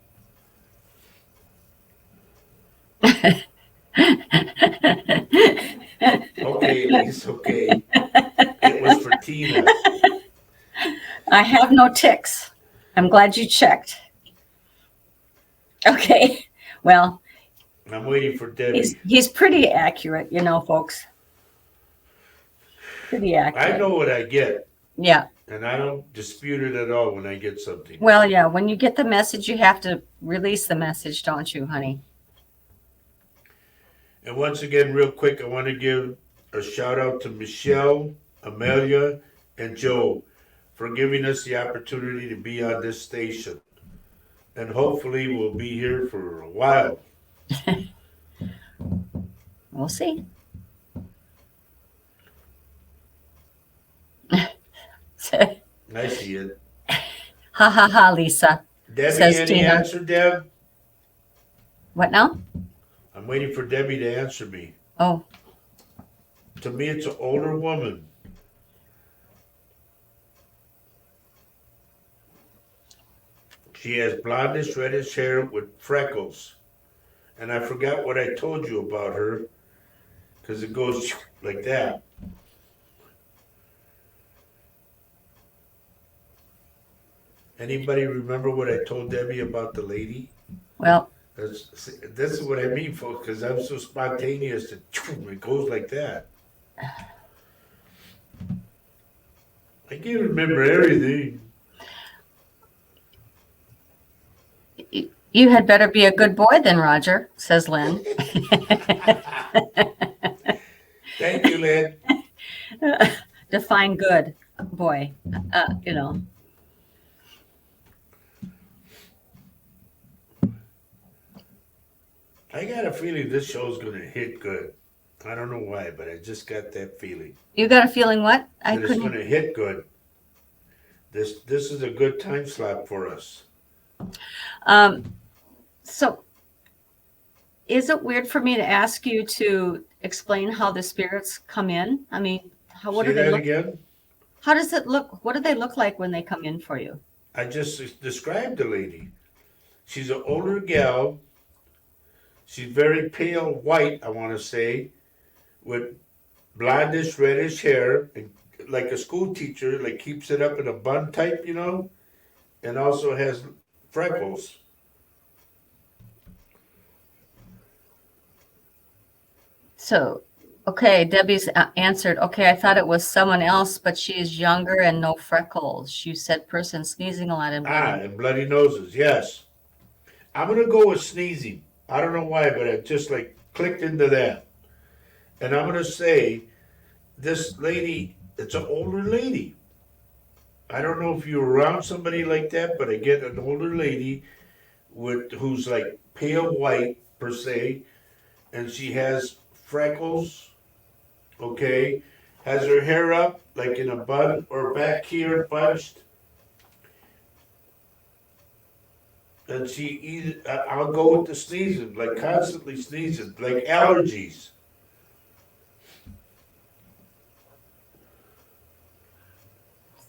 Okay, Lise, okay. It was for Tina.
I have no ticks. I'm glad you checked. Okay, well,
I'm waiting for Debbie.
he's pretty accurate, folks. Pretty accurate.
I know what I get.
Yeah.
And I don't dispute it at all when I get something.
Well, yeah, when you get the message, you have to release the message, don't you, honey?
And once again, real quick, I want to give a shout out to Michelle, Amelia, and Joe for giving us the opportunity to be on this station. And hopefully we'll be here for a while.
We'll see.
I see it.
Ha ha ha, Lisa.
Debbie,
Says
any
Tina.
answer, Deb?
What now?
I'm waiting for Debbie to answer me.
Oh,
To me, it's an older woman. She has blondish, reddish hair with freckles. And I forgot what I told you about her because it goes like that. Anybody remember what I told Debbie about the lady?
well,
This is what I mean, folks, because I'm so spontaneous that it goes like that. I can't remember everything.
you had better be a good boy then, Roger, says Lynn.
Thank you, Lynn.
Define good boy. You know.
I got a feeling this show's going to hit good. I don't know why, but I just got that feeling.
You got a feeling what? I
That it's going
couldn't.
to hit good. This is a good time slot for us.
So, is it weird for me to ask you to explain how the spirits come in? I mean, what
Say
do they
that
look?
again?
How does it look? What do they look like when they come in for you?
I just described the lady. She's an older gal. She's very pale white, I want to say, with blondish, reddish hair, and like a school teacher, like keeps it up in a bun type, you know, and also has freckles.
So, okay, Debbie's answered. Okay, I thought it was someone else, but she is younger and no freckles. She said person sneezing a lot and
Ah,
bleeding.
and bloody noses, yes. I'm going to go with sneezing. I don't know why, but it just like clicked into that. And I'm going to say this lady, it's an older lady. I don't know if you're around somebody like that, but I get an older lady with who's like pale white per se, and she has freckles, okay, has her hair up like in a bun or back here bunched, and she either I'll go with the sneezing, like constantly sneezing, like allergies.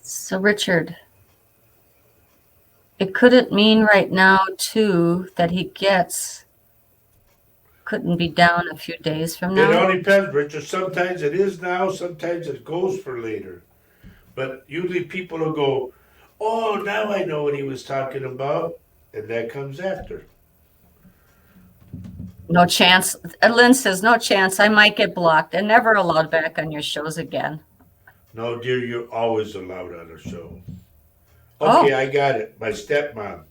So, Richard, it couldn't mean right now, too, that he couldn't be down a few days from
It
now.
all depends, Richard. Sometimes it is now, sometimes it goes for later. But usually people will go, oh, now I know what he was talking about. And that comes after.
No chance. Lynn says, no chance. I might get blocked and never allowed back on your shows again.
No, dear, you're always allowed on a show.
Oh.
Okay, I got it. My stepmom.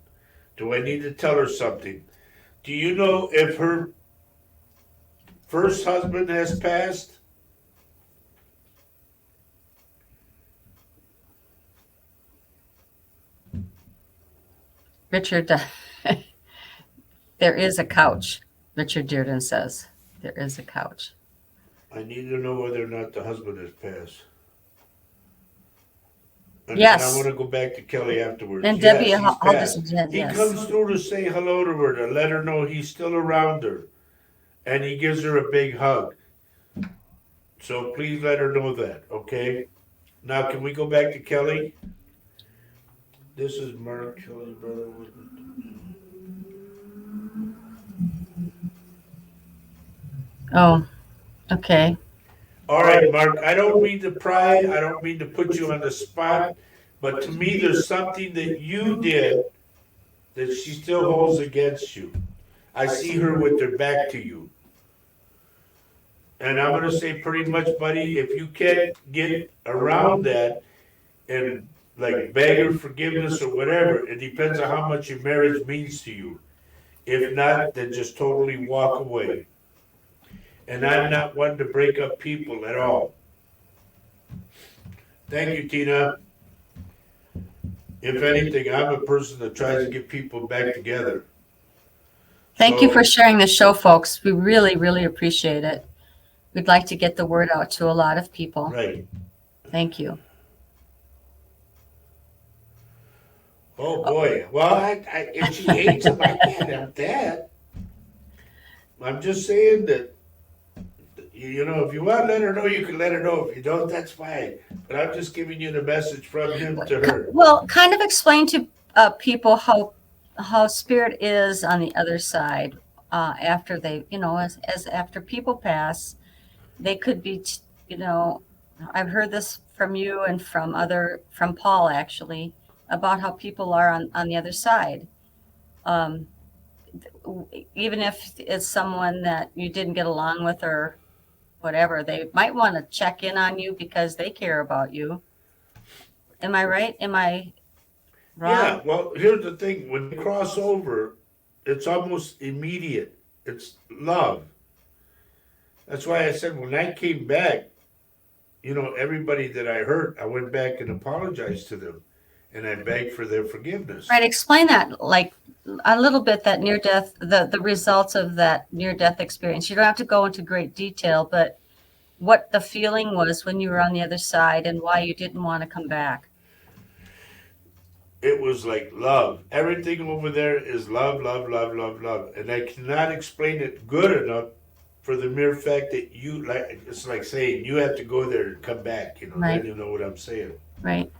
Do I need to tell her something? Do you know if her first husband has passed?
Richard, there is a couch, Richard Dearden says. There is a couch.
I need to know whether or not the husband has passed. And
Yes.
I want to go back to Kelly afterwards.
And
Yes,
Debbie,
he's
I'll
passed.
just, yes.
He comes through to say hello to her, to let her know he's still around her. And he gives her a big hug. So please let her know that, okay? Now, can we go back to Kelly? This is Mark, Kelly's brother.
Oh, okay.
All right, Mark, I don't mean to pry, I don't mean to put you on the spot, but to me, there's something that you did that she still holds against you. I see her with her back to you. And I'm going to say pretty much, buddy, if you can't get around that and like beggar forgiveness or whatever. It depends on how much your marriage means to you. If not, then just totally walk away. And I'm not one to break up people at all. Thank you, Tina. If anything, I'm a person that tries to get people back together.
Thank you for sharing the show, folks. We really, really appreciate it. We'd like to get the word out to a lot of people.
Right.
Thank you.
Oh boy. Well, if she hates him, I can't have that. I'm just saying that, you know, if you want to let her know, you can let her know. If you don't, that's fine. But I'm just giving you the message from him to her.
Well, kind of explain to people how spirit is on the other side after they, you know, as after people pass, they could be, you know, I've heard this from you and from Paul actually, about how people are on the other side. Even if it's someone that you didn't get along with or whatever, they might want to check in on you because they care about you. Am I right? Am I wrong?
Yeah, well, here's the thing. When they cross over, it's almost immediate. It's love. That's why I said when I came back, you know, everybody that I hurt, I went back and apologized to them. And I begged for their forgiveness.
Right. Explain that, like a little bit, that near death, the results of that near death experience. You don't have to go into great detail, but what the feeling was when you were on the other side and why you didn't want to come back.
It was like love. Everything over there is love, love, love, love, love. And I cannot explain it good enough for the mere fact that you, like, it's like saying you have to go there and come back, you know.
Right.
Then you know what I'm saying.
Right.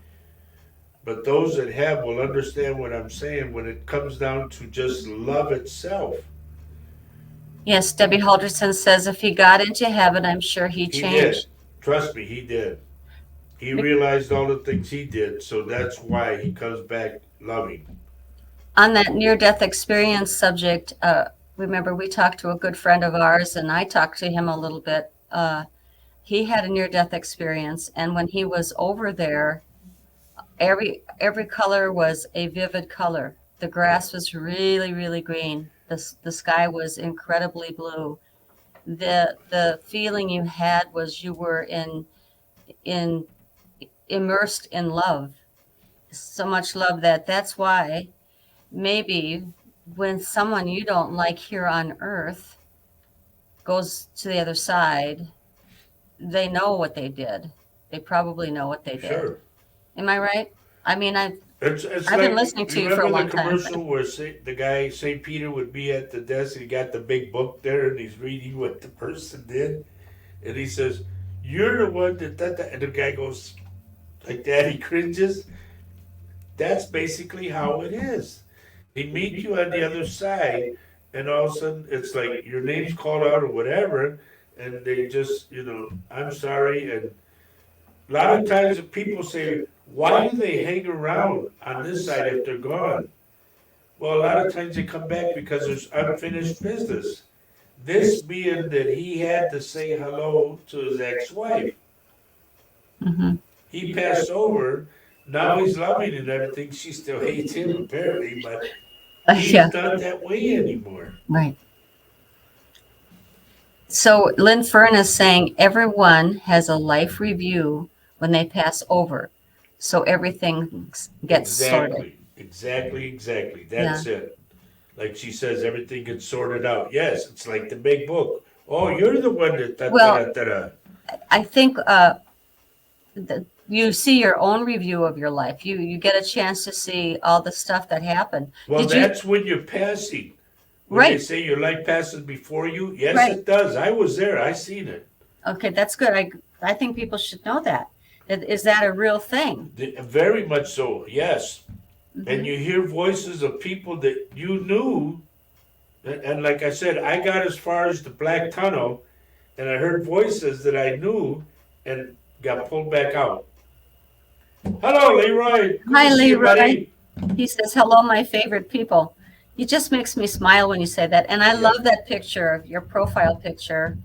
But those that have will understand what I'm saying when it comes down to just love itself.
Yes, Debbie Halderson says if he got into heaven, I'm sure he
He
changed.
did. Trust me, he did. He realized all the things he did, so that's why he comes back loving.
On that near-death experience subject, remember we talked to a good friend of ours, and I talked to him a little bit. He had a near-death experience, and when he was over there, every color was a vivid color. The grass was really, really green. The sky was incredibly blue. The feeling you had was you were immersed in love. So much love that's why maybe when someone you don't like here on earth goes to the other side, they know what they did. They probably know what they did.
Sure.
Am I right? I mean, I've
It's
been listening to you for a long time.
Remember the commercial where the guy, St. Peter, would be at the desk and he got the big book there and he's reading what the person did? And he says, "You're the one that," and the guy goes like that, he cringes. That's basically how it is. They meet you on the other side and all of a sudden it's like your name's called out or whatever and they just, you know, I'm sorry. And a lot of times people say, why do they hang around on this side if they're gone? Well, a lot of times they come back because there's unfinished business. This being that he had to say hello to his ex-wife.
Mm-hmm.
He passed over. Now he's loving and everything. She still hates him apparently, but he's
Yeah.
not that way anymore.
Right. So Lynn Fern is saying everyone has a life review when they pass over. So everything gets sorted.
Exactly. That's it. Like she says, everything gets sorted out. Yes, it's like the big book. Oh, you're the one that.
Well, I think you see your own review of your life. You get a chance to see all the stuff that happened.
Well, that's when you're passing. When
Right.
They say your life passes before you. Yes,
Right.
It does. I was there. I seen it.
Okay, that's good. I think people should know that. Is that a real thing?
Very much so. Yes.
Mm-hmm.
And you hear voices of people that you knew. And like I said, I got as far as the Black Tunnel, and I heard voices that I knew and got pulled back out. Hello, Leroy. Good
Hi,
to see you,
Leroy.
buddy.
He says, hello, my favorite people. It just makes me smile when you say that. And I love that picture, your profile picture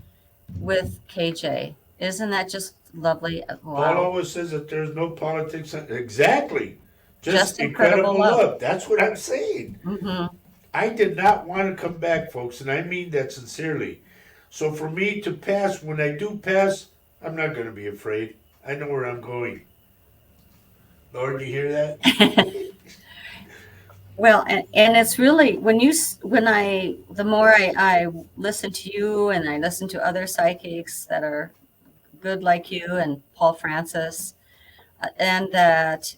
with KJ. Isn't that just lovely?
Paul
Wow.
always says that there's no politics. Exactly.
Just
Just
incredible
incredible
love.
love. That's what I'm saying.
Hmm.
I did not want to come back, folks, and I mean that sincerely. So for me to pass, when I do pass, I'm not going to be afraid. I know where I'm going. Lord, you hear that?
Well, and it's really when the more I listen to you and I listen to other psychics that are good like you and Paul Francis, and that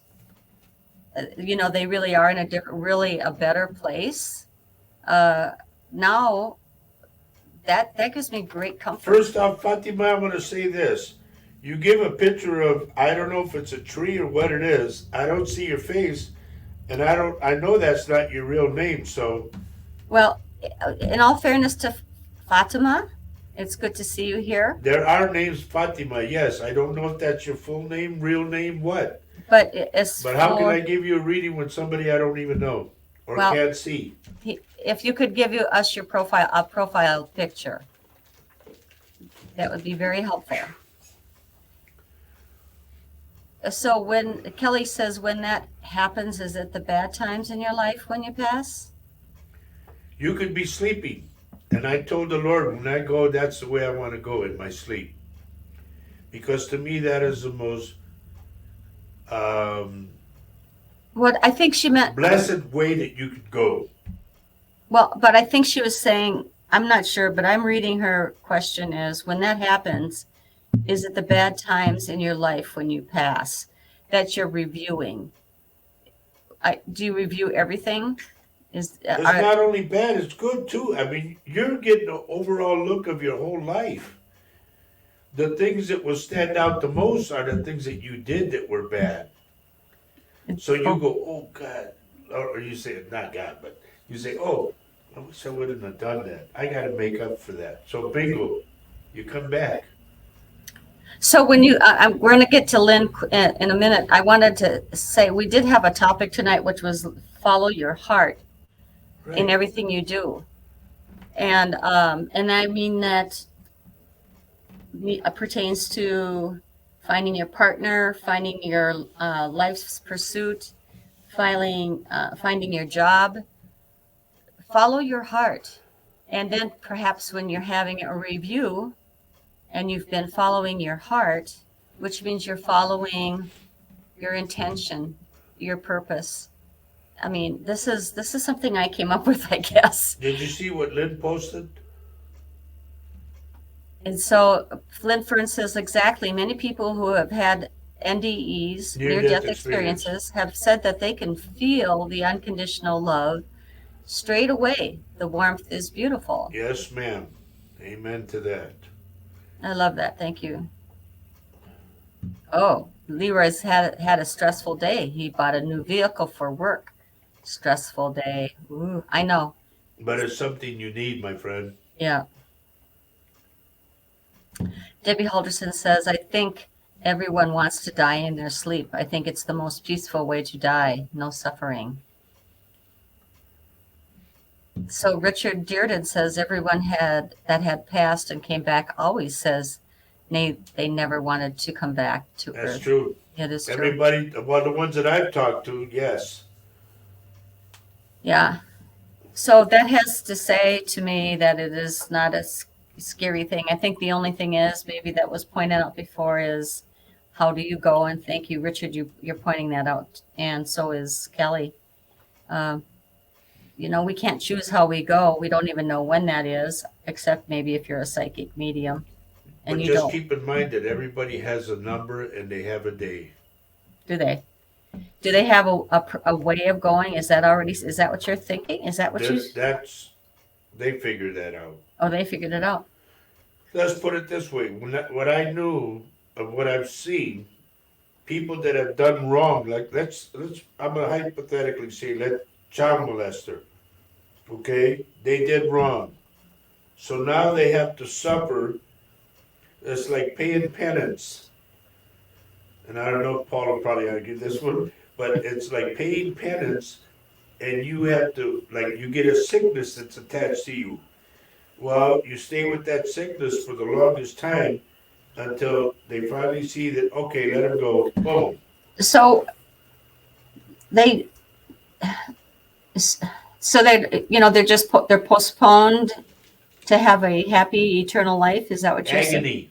they really are in a different, really a better place. Uh, Now that gives me great comfort.
First off, Fatima, I want to say this. You give a picture of, I don't know if it's a tree or what it is. I don't see your face, and I know that's not your real name, so
Well, in all fairness to Fatima, it's good to see you here.
there are names Fatima, yes. I don't know if that's your full name, real name, what.
But as
But how can
for
I give you a reading with somebody I don't even know or
well,
can't see?
if you could give us your profile picture, that would be very helpful. So when Kelly says when that happens, is it the bad times in your life when you pass?
You could be sleeping. And I told the Lord, when I go, that's the way I want to go in my sleep. Because to me, that is the most
What I think she meant,
blessed way that you could go.
well, but I think she was saying, I'm not sure, but I'm reading her question is when that happens, is it the bad times in your life when you pass that you're reviewing? Do you review everything? Is
It's not only bad, it's good too. I mean, you're getting an overall look of your whole life. The things that will stand out the most are the things that you did that were bad. So you go, oh God, or you say, not God, but you say, oh, I wish I wouldn't have done that. I got to make up for that. So bingo, you come back.
So when we're going to get to Lynn in a minute. I wanted to say we did have a topic tonight, which was follow your heart in
Right.
everything you do, and I mean that pertains to finding your partner, finding your life's pursuit, finding your job. Follow your heart, and then perhaps when you're having a review and you've been following your heart, which means you're following your intention, your purpose. I mean, this is something I came up with, I guess.
Did you see what Lynn posted?
And so Flint Fern says exactly. Many people who have had NDEs, near-death experiences, have said that they can feel the unconditional love straight away. The warmth is beautiful.
Yes, ma'am. Amen to that.
I love that. Thank you. Oh, Leroy's had a stressful day. He bought a new vehicle for work. Stressful day. Ooh, I know.
But it's something you need, my friend.
Yeah. Debbie Halderson says, I think everyone wants to die in their sleep. I think it's the most peaceful way to die. No suffering. So Richard Dearden says everyone that had passed and came back always says they never wanted to come back to
That's
Earth.
true.
It is true.
Everybody, well, the ones that I've talked to, yes.
Yeah. So that has to say to me that it is not a scary thing. I think the only thing is maybe that was pointed out before is how do you go? And thank you, Richard, you're pointing that out. And so is Kelly. We can't choose how we go. We don't even know when that is, except maybe if you're a psychic medium. And
But
you
just
don't.
keep in mind that everybody has a number and they have a day.
Do they? Do they have a way of going? Is that what you're thinking? Is that what
They figured that out.
Oh, they figured it out.
Let's put it this way: what I knew of what I've seen, people that have done wrong, like I'm gonna hypothetically say, child molester, okay, they did wrong, so now they have to suffer. It's like paying penance, and I don't know if Paul will probably argue this one, but it's like paying penance, and you have to, like, you get a sickness that's attached to you. Well, you stay with that sickness for the longest time until they finally see that, okay, let him go. Boom.
So they, so they, they're just they're postponed to have a happy eternal life. Is that what you're saying?
Agony.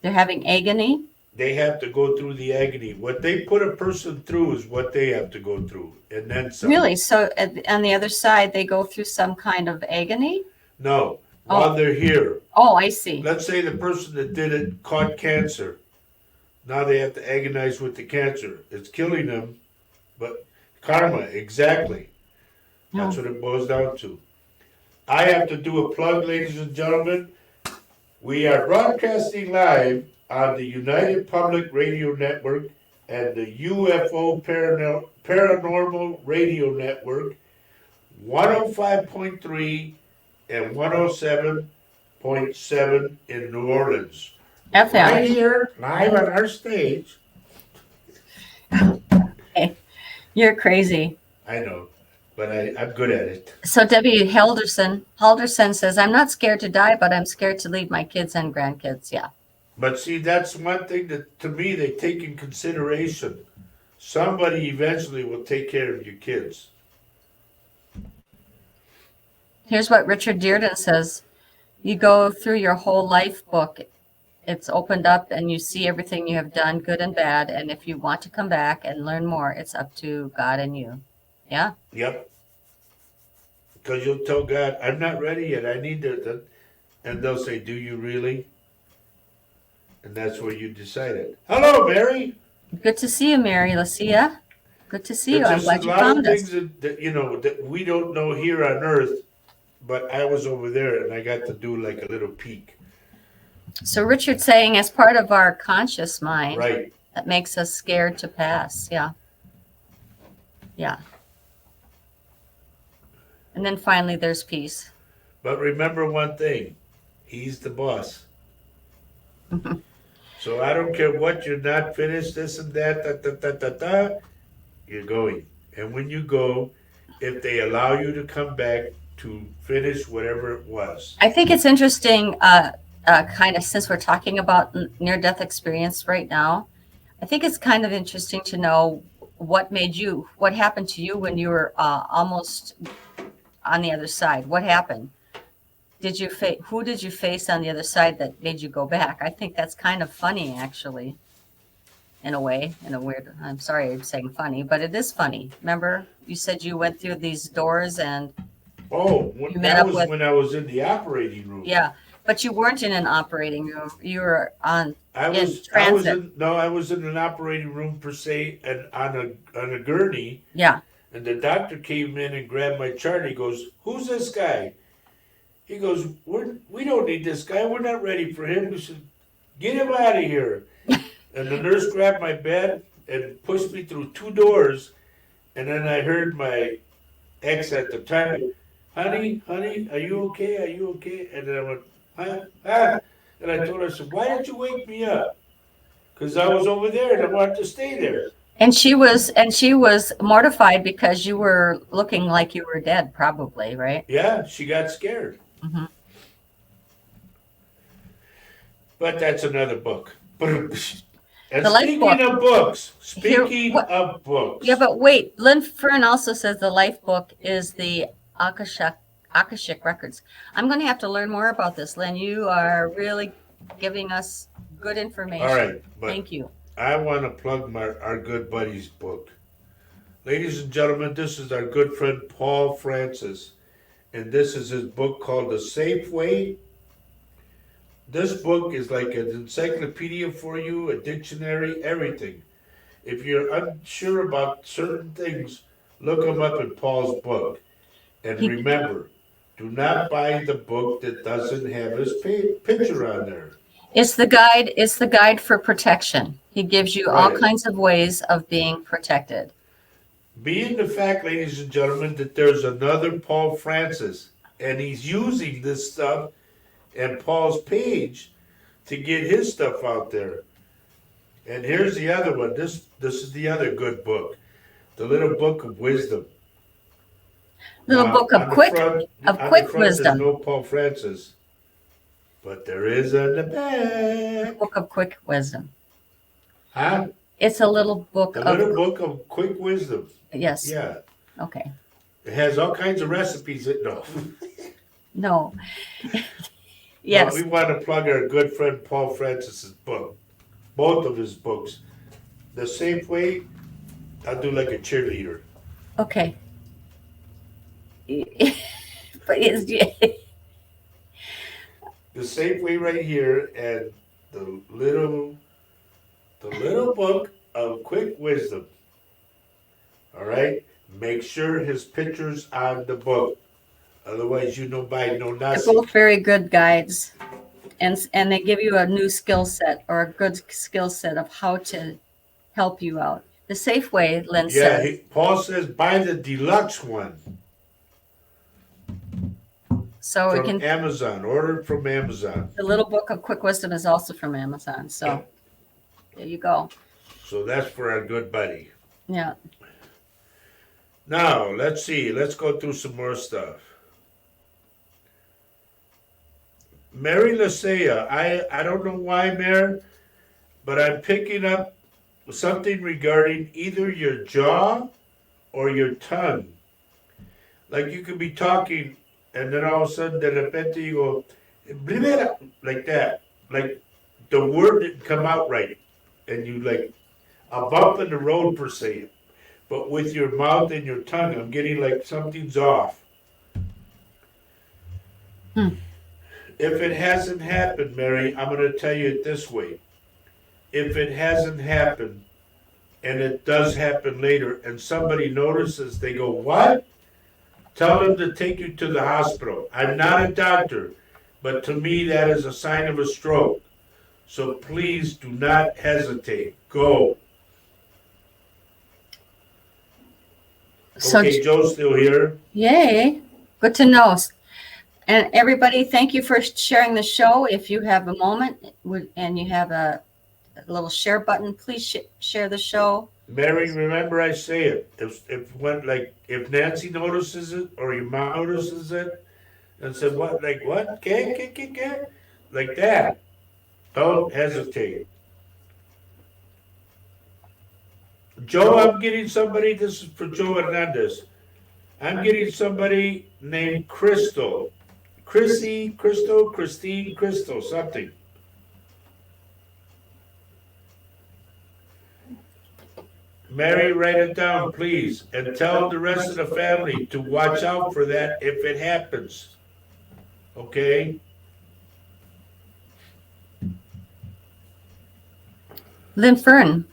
They're having agony.
They have to go through the agony. What they put a person through is what they have to go through, and then some.
Really? So on the other side, they go through some kind of agony?
No, while they're here.
Oh, I see.
Let's say the person that did it caught cancer. Now they have to agonize with the cancer. It's killing them, but karma, exactly. That's what it boils down to. I have to do a plug, ladies and gentlemen. We are broadcasting live on the United Public Radio Network and the UFO Paranormal Radio Network, 105.3 and 107.7 in New Orleans.
FM.
Right here, live on our stage.
You're crazy.
I know, but I'm good at it.
So Debbie Halderson says, I'm not scared to die, but I'm scared to leave my kids and grandkids. Yeah.
But see, that's one thing that, to me, they take in consideration. Somebody eventually will take care of your kids.
Here's what Richard Dearden says. You go through your whole life book. It's opened up and you see everything you have done, good and bad. And if you want to come back and learn more, it's up to God and you. Yeah?
Yep. Because you'll tell God, I'm not ready yet. I need to. And they'll say, do you really? And that's where you decided. Hello, Mary.
Good to see you, Mary Lucia. Good to see you. I'm glad you found us.
There's a lot of things that we don't know here on Earth, but I was over there and I got to do like a little peek.
So Richard's saying as part of our conscious mind,
right,
that makes us scared to pass. Yeah. Yeah. And then finally there's peace.
But remember one thing, he's the boss. So I don't care what, you're not finished, this and that, you're going. And when you go, if they allow you to come back to finish whatever it was.
I think it's interesting, kind of, since we're talking about near-death experience right now, I think it's kind of interesting to know what happened to you when you were almost on the other side. What happened? Who did you face on the other side that made you go back? I think that's kind of funny, actually, in a way, I'm sorry I'm saying funny, but it is funny. Remember, you said you went through these doors and
when I was in the operating room.
Yeah, but you weren't in an operating room. You were in transit.
I was in an operating room per se, and on a gurney.
Yeah.
And the doctor came in and grabbed my chart. He goes, "Who's this guy?" He goes, "We don't need this guy. We're not ready for him." We said, "Get him out of here." And the nurse grabbed my bed and pushed me through 2 doors. And then I heard my ex at the time, honey, are you okay? Are you okay? And then I went, huh? And I told her, I said, why didn't you wake me up? Because I was over there and I wanted to stay there.
And she was mortified because you were looking like you were dead, probably, right?
Yeah, she got scared.
Mm-hmm.
But that's another book. And
the
speaking of books, of books.
Yeah, but wait, Lynn Fern also says the life book is the Akashic Records. I'm going to have to learn more about this, Lynn. You are really giving us good information.
All right.
Thank you.
I want to plug our good buddy's book. Ladies and gentlemen, this is our good friend Paul Francis, and this is his book called The Safe Way. This book is like an encyclopedia for you, a dictionary, everything. If you're unsure about certain things, look them up in Paul's book. And remember, do not buy the book that doesn't have his picture on there.
It's the guide for protection. He gives you all kinds of ways of being protected.
Being the fact, ladies and gentlemen, that there's another Paul Francis, and he's using this stuff and Paul's page to get his stuff out there. And here's the other one. This is the other good book, the Little Book of Wisdom.
Book of quick wisdom.
There's no Paul Francis. But there is on the back.
Book of Quick Wisdom.
Huh?
It's a little book
A
of.
little book of quick wisdom.
Yes.
Yeah.
Okay.
It has all kinds of recipes. No.
No. Yes.
No, we want to plug our good friend Paul Francis's book. Both of his books. The Safeway, I'll do like a cheerleader.
Okay. But it's,
The Safeway right here and the little book of quick wisdom. All right? Make sure his picture's on the book. Otherwise, you don't buy no
they're
nothing.
both very good guides, and they give you a new skill set or a good skill set of how to help you out. The Safeway, Lynn
Yeah,
says.
Paul says buy the deluxe one
So we
from
can.
Amazon. Order it from Amazon.
The little book of Quick Wisdom is also from Amazon. So there you go.
So that's for our good buddy.
Yeah.
Now, let's see. Let's go through some more stuff. Mary Lasea, I don't know why, Mary, but I'm picking up something regarding either your jaw or your tongue. Like you could be talking and then all of a sudden, de repente, you go, like that. Like the word didn't come out right. And you like a bump in the road per se. But with your mouth and your tongue, I'm getting like something's off. If it hasn't happened, Mary, I'm going to tell you it this way. If it hasn't happened, and it does happen later, and somebody notices, they go, what? Tell them to take you to the hospital. I'm not a doctor, but to me that is a sign of a stroke. So please do not hesitate. Go.
So,
Okay, Joe's still here.
yay. Good to know. And everybody, thank you for sharing the show. If you have a moment and you have a little share button, please share the show.
Mary, remember I say it. If Nancy notices it or your mom notices it and said what, like what, K, like that. Don't hesitate. Joe, I'm getting somebody. This is for Joe Hernandez. I'm getting somebody named Crystal. Chrissy, Crystal, Christine, Crystal, something. Mary, write it down, please, and tell the rest of the family to watch out for that if it happens. Okay?
Lynn Fern,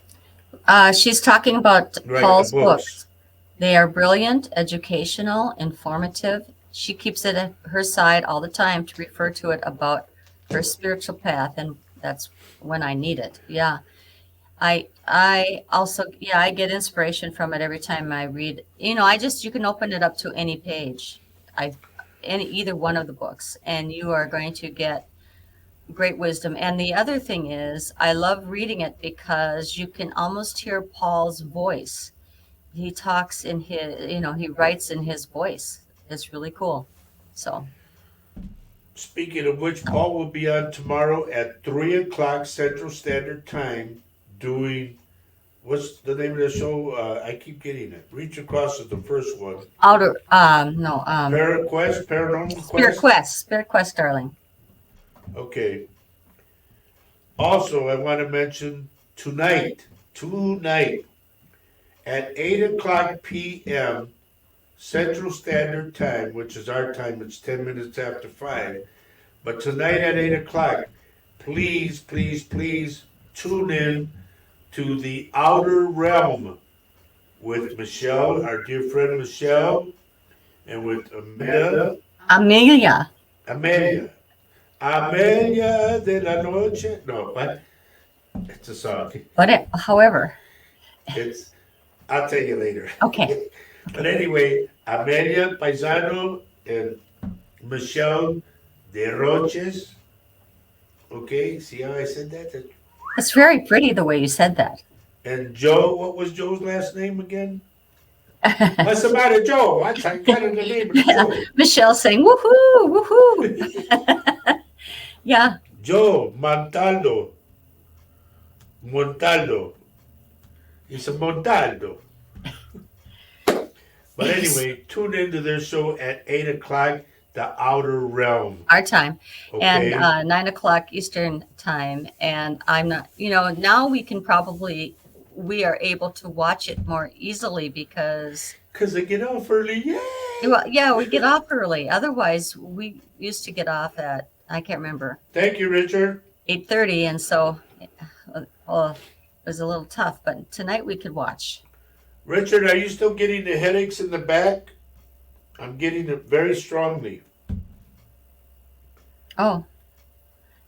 she's talking about
Right,
Paul's
the books.
books. They are brilliant, educational, informative. She keeps it at her side all the time to refer to it about her spiritual path, and that's when I need it. Yeah. I also, I get inspiration from it every time I read. You can open it up to any page, either one of the books, and you are going to get great wisdom. And the other thing is, I love reading it because you can almost hear Paul's voice. He talks in his, he writes in his voice. It's really cool. So.
Speaking of which, Paul will be on tomorrow at 3 o'clock Central Standard Time doing, what's the name of the show? I keep getting it. Reach Across is the first one. Paranormal Quest?
Spirit Quest, darling.
Okay. Also, I want to mention tonight, at 8 o'clock p.m. Central Standard Time, which is our time, it's 10 minutes after 5. But tonight at 8 o'clock, please, please, please tune in to The Outer Realm with Michelle, our dear friend Michelle, and with
Amelia
de la Noche. No, what? It's a song.
However.
I'll tell you later.
Okay.
But anyway, Amelia Paisano and Michelle de Roches. Okay, see how I said that?
It's very pretty the way you said that.
And Joe, what was Joe's last name again? What's the matter, Joe? I got the name of Joe.
Michelle saying, woohoo, woohoo. Yeah.
Joe Montaldo. He's a Montaldo. But anyway, tune into their show at 8 o'clock, The Outer Realm.
Our time. And
Okay?
9 o'clock Eastern time. And I'm not, now we are able to watch it more easily because,
Because they get off early. Yay!
well, yeah, we get off early. Otherwise, we used to get off at, I can't remember,
Thank you, Richard.
8:30. And so, well, it was a little tough. But tonight we could watch.
Richard, are you still getting the headaches in the back? I'm getting it very strongly.
Oh,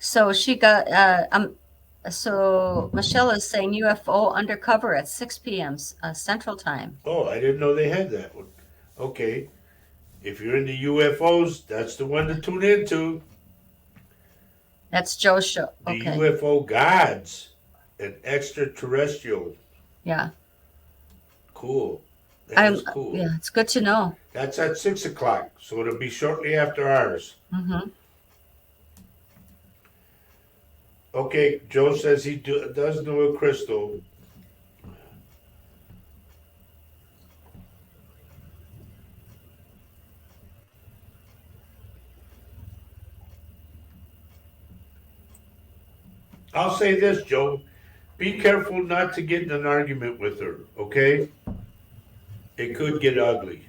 so she got, so Michelle is saying UFO undercover at 6 p.m. Central Time.
Oh, I didn't know they had that one. Okay. If you're into UFOs, that's the one to tune into.
That's Joe's show.
The
Okay.
UFO gods and extraterrestrial.
Yeah.
Cool. That is cool.
Yeah, it's good to know.
That's at 6 o'clock, so it'll be shortly after ours.
Mm-hmm.
Okay, Joe says he does know a crystal. I'll say this, Joe. Be careful not to get in an argument with her, okay? It could get ugly.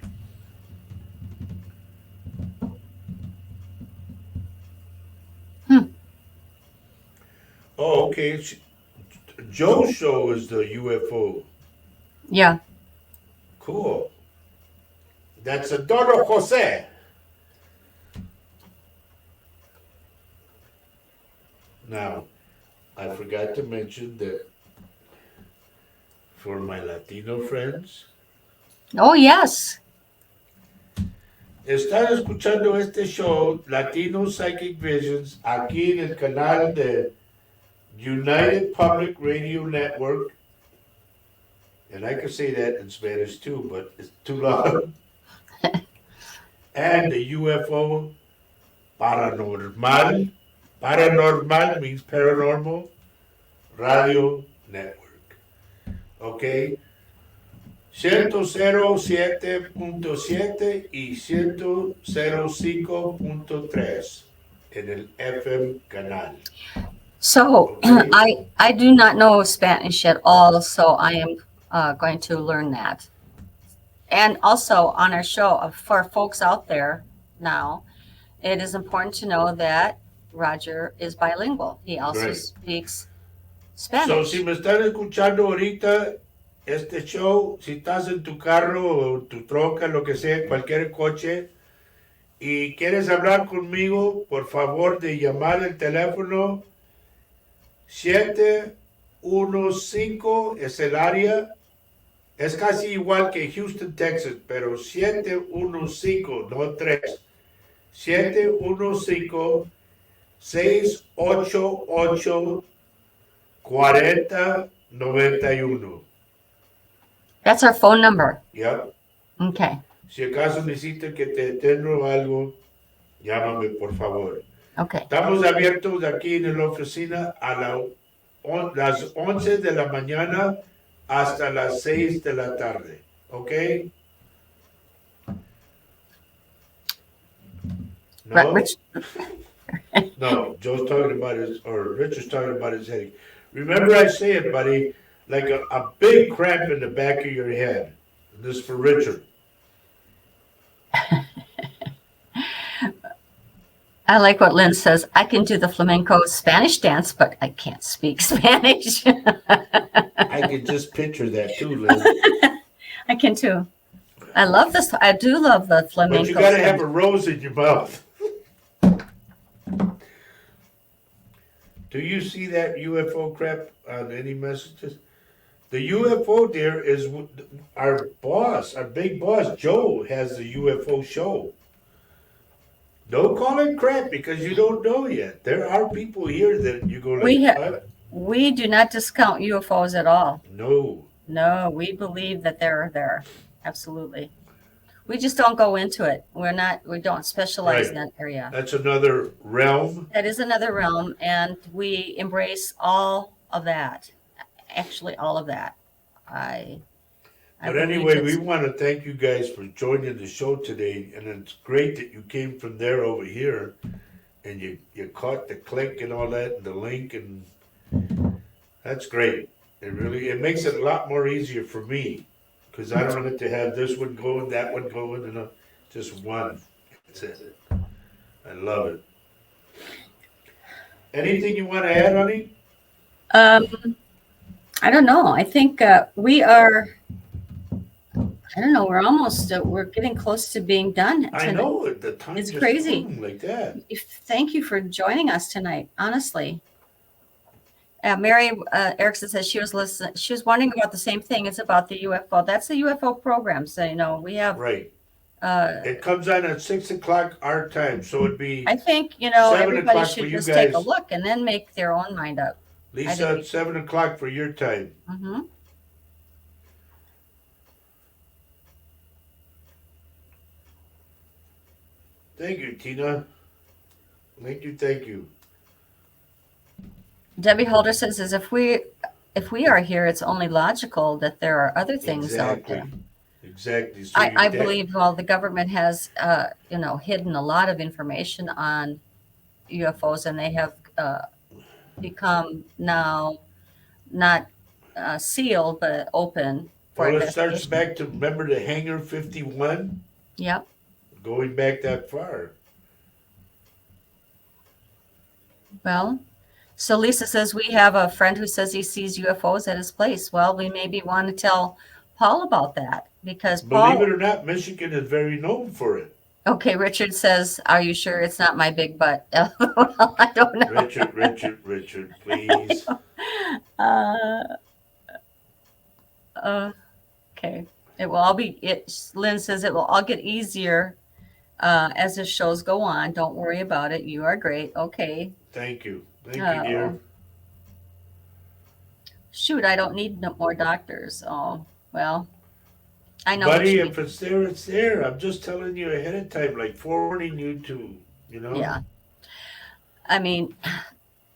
Oh, okay. Joe's show is the UFO.
Yeah.
Cool. That's a Dodo Jose. Now, I forgot to mention that for my Latino friends,
Oh, yes.
están escuchando este show, Latino Psychic Visions, aquí en el canal de United Public Radio Network. And I can say that in Spanish too, but it's too long. And the UFO Paranormal. Paranormal means paranormal radio network. Okay. 107.7 y 105.3 en el FM canal.
So
Okay.
I do not know Spanish at all, so I am going to learn that. And also on our show, for folks out there now, it is important to know that Roger is bilingual. He also
Right.
speaks
So,
Spanish.
si me están escuchando ahorita, este show, si estás en tu carro o tu troca, lo que sea, cualquier coche, y quieres hablar conmigo, por favor de llamar el teléfono 715 es el área. Es casi igual que Houston, Texas, pero 715, no 3. 715-688-4091.
That's our phone number.
¿Ya?
Okay.
Si acaso necesitas que te entienda algo, llámame, por favor.
Okay.
Estamos abiertos aquí en la oficina a las 11 de la mañana hasta las 6 de la tarde. ¿Ok? No?
Rich,
No, Joe's talking about Richard's talking about his headache. Remember I say it, buddy, like a big cramp in the back of your head. This is for Richard.
I like what Lynn says. I can do the flamenco Spanish dance, but I can't speak Spanish.
I can just picture that too, Liz.
I can too. I love this. I do love the flamenco.
But you got to have
Spanish.
a rose in your mouth. Do you see that UFO crap on any messages? The UFO there is our boss, our big boss, Joe, has the UFO show. Don't call it crap because you don't know yet. There are people here that you go like,
We do not discount UFOs at all.
no.
No, we believe that they're there. Absolutely. We just don't go into it. We don't specialize in
Right.
that area.
That's another realm.
That is another realm, and we embrace all of that. Actually, all of that. I I
But
believe
anyway, we
it's
want to thank you guys for joining the show today, and it's great that you came from there over here, and you caught the click and all that, and the link, and that's great. It makes it a lot more easier for me, because I don't have to have this one going, that one going, and just one. That's it. I love it. Anything you want to add, honey?
um I don't know. I think we are. I don't know. We're almost. We're getting close to being done
I
tonight.
know it. The time
It's
just
crazy.
like that.
Thank you for joining us tonight. Honestly, Mary Erickson says she was listening. She was wondering about the same thing. It's about the UFO. That's the UFO program. So we have.
Right.
Uh,
It comes on at 6 o'clock our time, so it'd be
I think
7
everybody
o'clock for
should
you
just take a
guys.
look and then make their own mind up.
Lisa, it's 7 o'clock for your time.
Mm-hmm.
Thank you, Tina. Thank you.
Debbie Holder says, "As if we are here, it's only logical that there are other things out there."
Exactly. So
I believe, well, the government has, hidden a lot of information on UFOs, and they have become now not sealed but open for
Well, it starts
investigation.
back to, remember the Hangar 51?
Yep.
Going back that far.
Well, so Lisa says we have a friend who says he sees UFOs at his place. Well, we maybe want to tell Paul about that because
Believe
Paul.
it or not, Michigan is very known for it.
Okay, Richard says, "Are you sure it's not my big butt?" Well, I don't know.
Richard, please.
Okay. It will all be. Lynn says it will all get easier as the shows go on. Don't worry about it. You are great. Okay.
Thank you, dear.
Shoot, I don't need no more doctors. Oh, well, I know.
Buddy, if it's there, it's there. I'm just telling you ahead of time, like forewarning you to,
Yeah. I mean,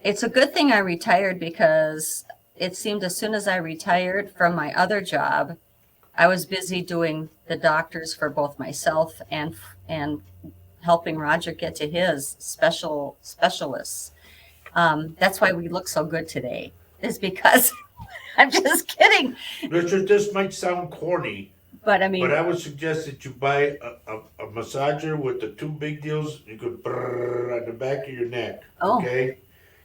it's a good thing I retired because it seemed as soon as I retired from my other job, I was busy doing the doctors for both myself and helping Roger get to his specialists. That's why we look so good today. Is because I'm just kidding.
Richard, this might sound corny,
But I mean,
but I would suggest that you buy a massager with the two big deals. You could brrr on the back of your neck, okay?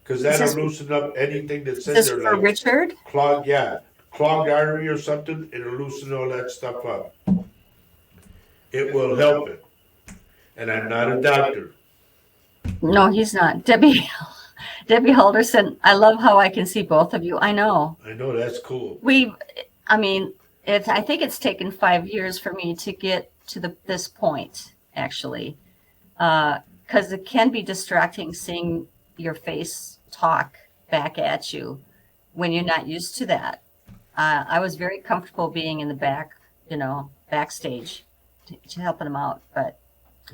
Because that'll loosen up anything that's in
this
there,
for
like
Richard?
clogged artery or something. It'll loosen all that stuff up. It will help it. And I'm not a doctor.
No, he's not. Debbie Holderson, I love how I can see both of you. I know.
I know, that's cool.
I think it's taken 5 years for me to get to this point, actually, because it can be distracting seeing your face talk back at you when you're not used to that. I was very comfortable being in the back, backstage to helping them out, but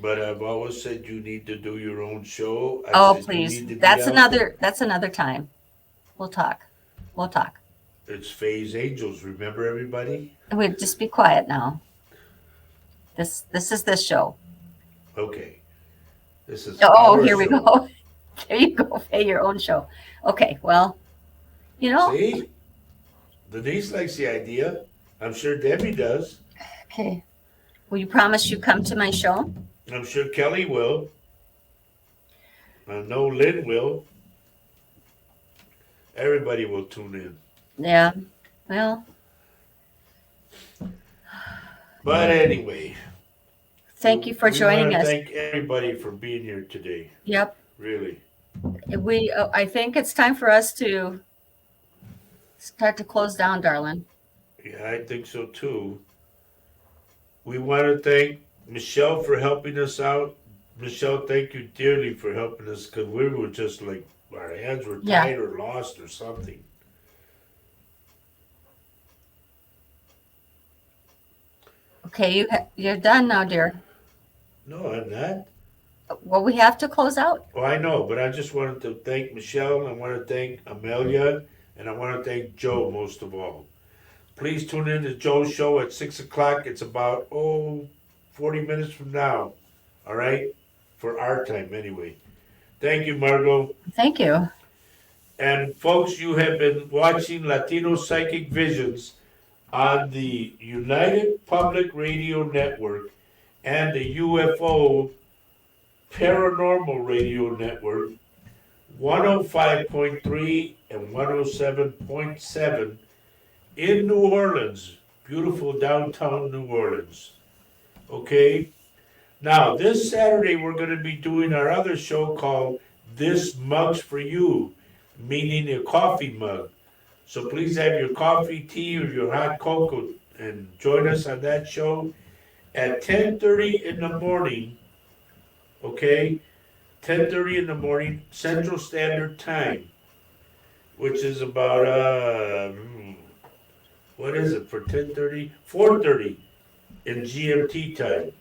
I've always said you need to do your own show.
please, that's another time. We'll talk.
It's Faye's Angels, remember everybody?
We'd just be quiet now. This is this show.
Okay. This is
here we
show.
go. There you go, Faye, your own show. Okay, well,
See? Denise likes the idea. I'm sure Debbie does.
Okay. Will you promise you come to my show?
I'm sure Kelly will. I know Lynn will. Everybody will tune in.
Yeah. Well.
But anyway.
Thank you for joining us.
Thank everybody for being here today.
Yep.
Really.
I think it's time for us to start to close down, darling.
Yeah, I think so too. We want to thank Michelle for helping us out. Michelle, thank you dearly for helping us because we were just like, our hands were tied or lost or something.
Okay, you're done now, dear.
No, I'm not.
Well, we have to close out.
Oh, I know, but I just wanted to thank Michelle, I want to thank Amelia, and I want to thank Joe most of all. Please tune in to Joe's show at 6 o'clock. It's about, 40 minutes from now. All right? For our time, anyway. Thank you, Margot.
Thank you.
And folks, you have been watching Latino Psychic Visions on the United Public Radio Network and the UFO Paranormal Radio Network, 105.3 and 107.7 in New Orleans, beautiful downtown New Orleans. Okay? Now, this Saturday we're going to be doing our other show called This Mug's for You, meaning a coffee mug. So please have your coffee, tea, or your hot cocoa and join us on that show at 10:30 in the morning. Okay? 10:30 in the morning, Central Standard Time, which is about, what is it for 10:30? 4:30 in GMT time.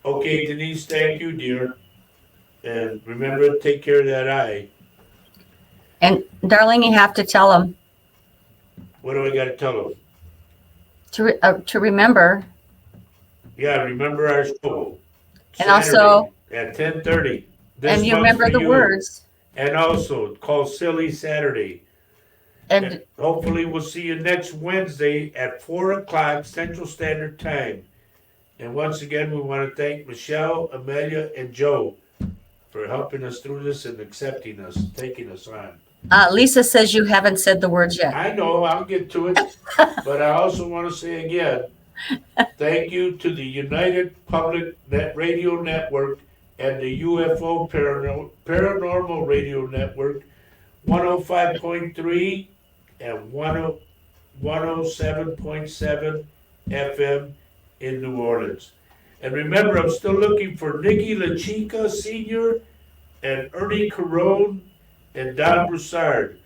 Okay, Denise, thank you, dear. And remember to take care of that eye.
And darling, you have to tell them
What do I got to tell them?
to remember.
Yeah, remember our show.
And also,
at 10:30.
and you remember the words.
And also, called Silly Saturday.
And
hopefully we'll see you next Wednesday at 4 o'clock Central Standard Time. And once again, we want to thank Michelle, Amelia, and Joe for helping us through this and accepting us, taking us on.
Lisa says you haven't said the words yet.
I know, I'll get to it. But I also want to say again, thank you to the United Public Radio Network and the UFO Paranormal Radio Network, 105.3 and 107.7 FM in New Orleans. And remember, I'm still looking for Nikki LaChica Sr. and Ernie Carone and Don Broussard,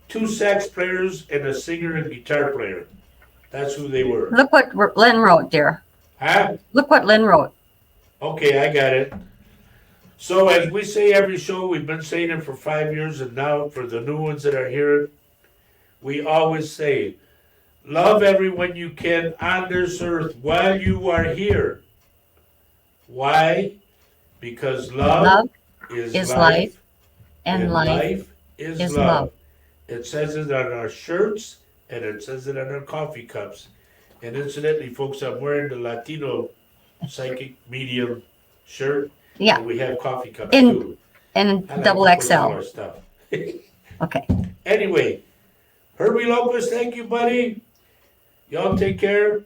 2 sax players and a singer and guitar player. That's who they were.
Look what Lynn wrote, dear.
Huh?
Look what Lynn wrote.
Okay, I got it. So as we say every show, we've been saying it for 5 years, and now for the new ones that are here, we always say, love everyone you can on this earth while you are here. Why? Because love is life, and life is love. It says it on our shirts, and it says it on our coffee cups. And incidentally, folks, I'm wearing the Latino Psychic medium shirt.
Yeah.
And we have coffee cups too.
And
I like
double
to put
XL.
all our stuff.
Okay.
Anyway, Herbie Lopez, thank you, buddy. Y'all take care.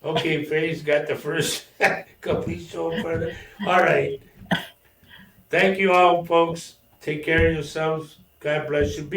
Okay, Faye's got the first complete show in front of her. All right. Thank you all, folks. Take care of yourselves. God bless you. Be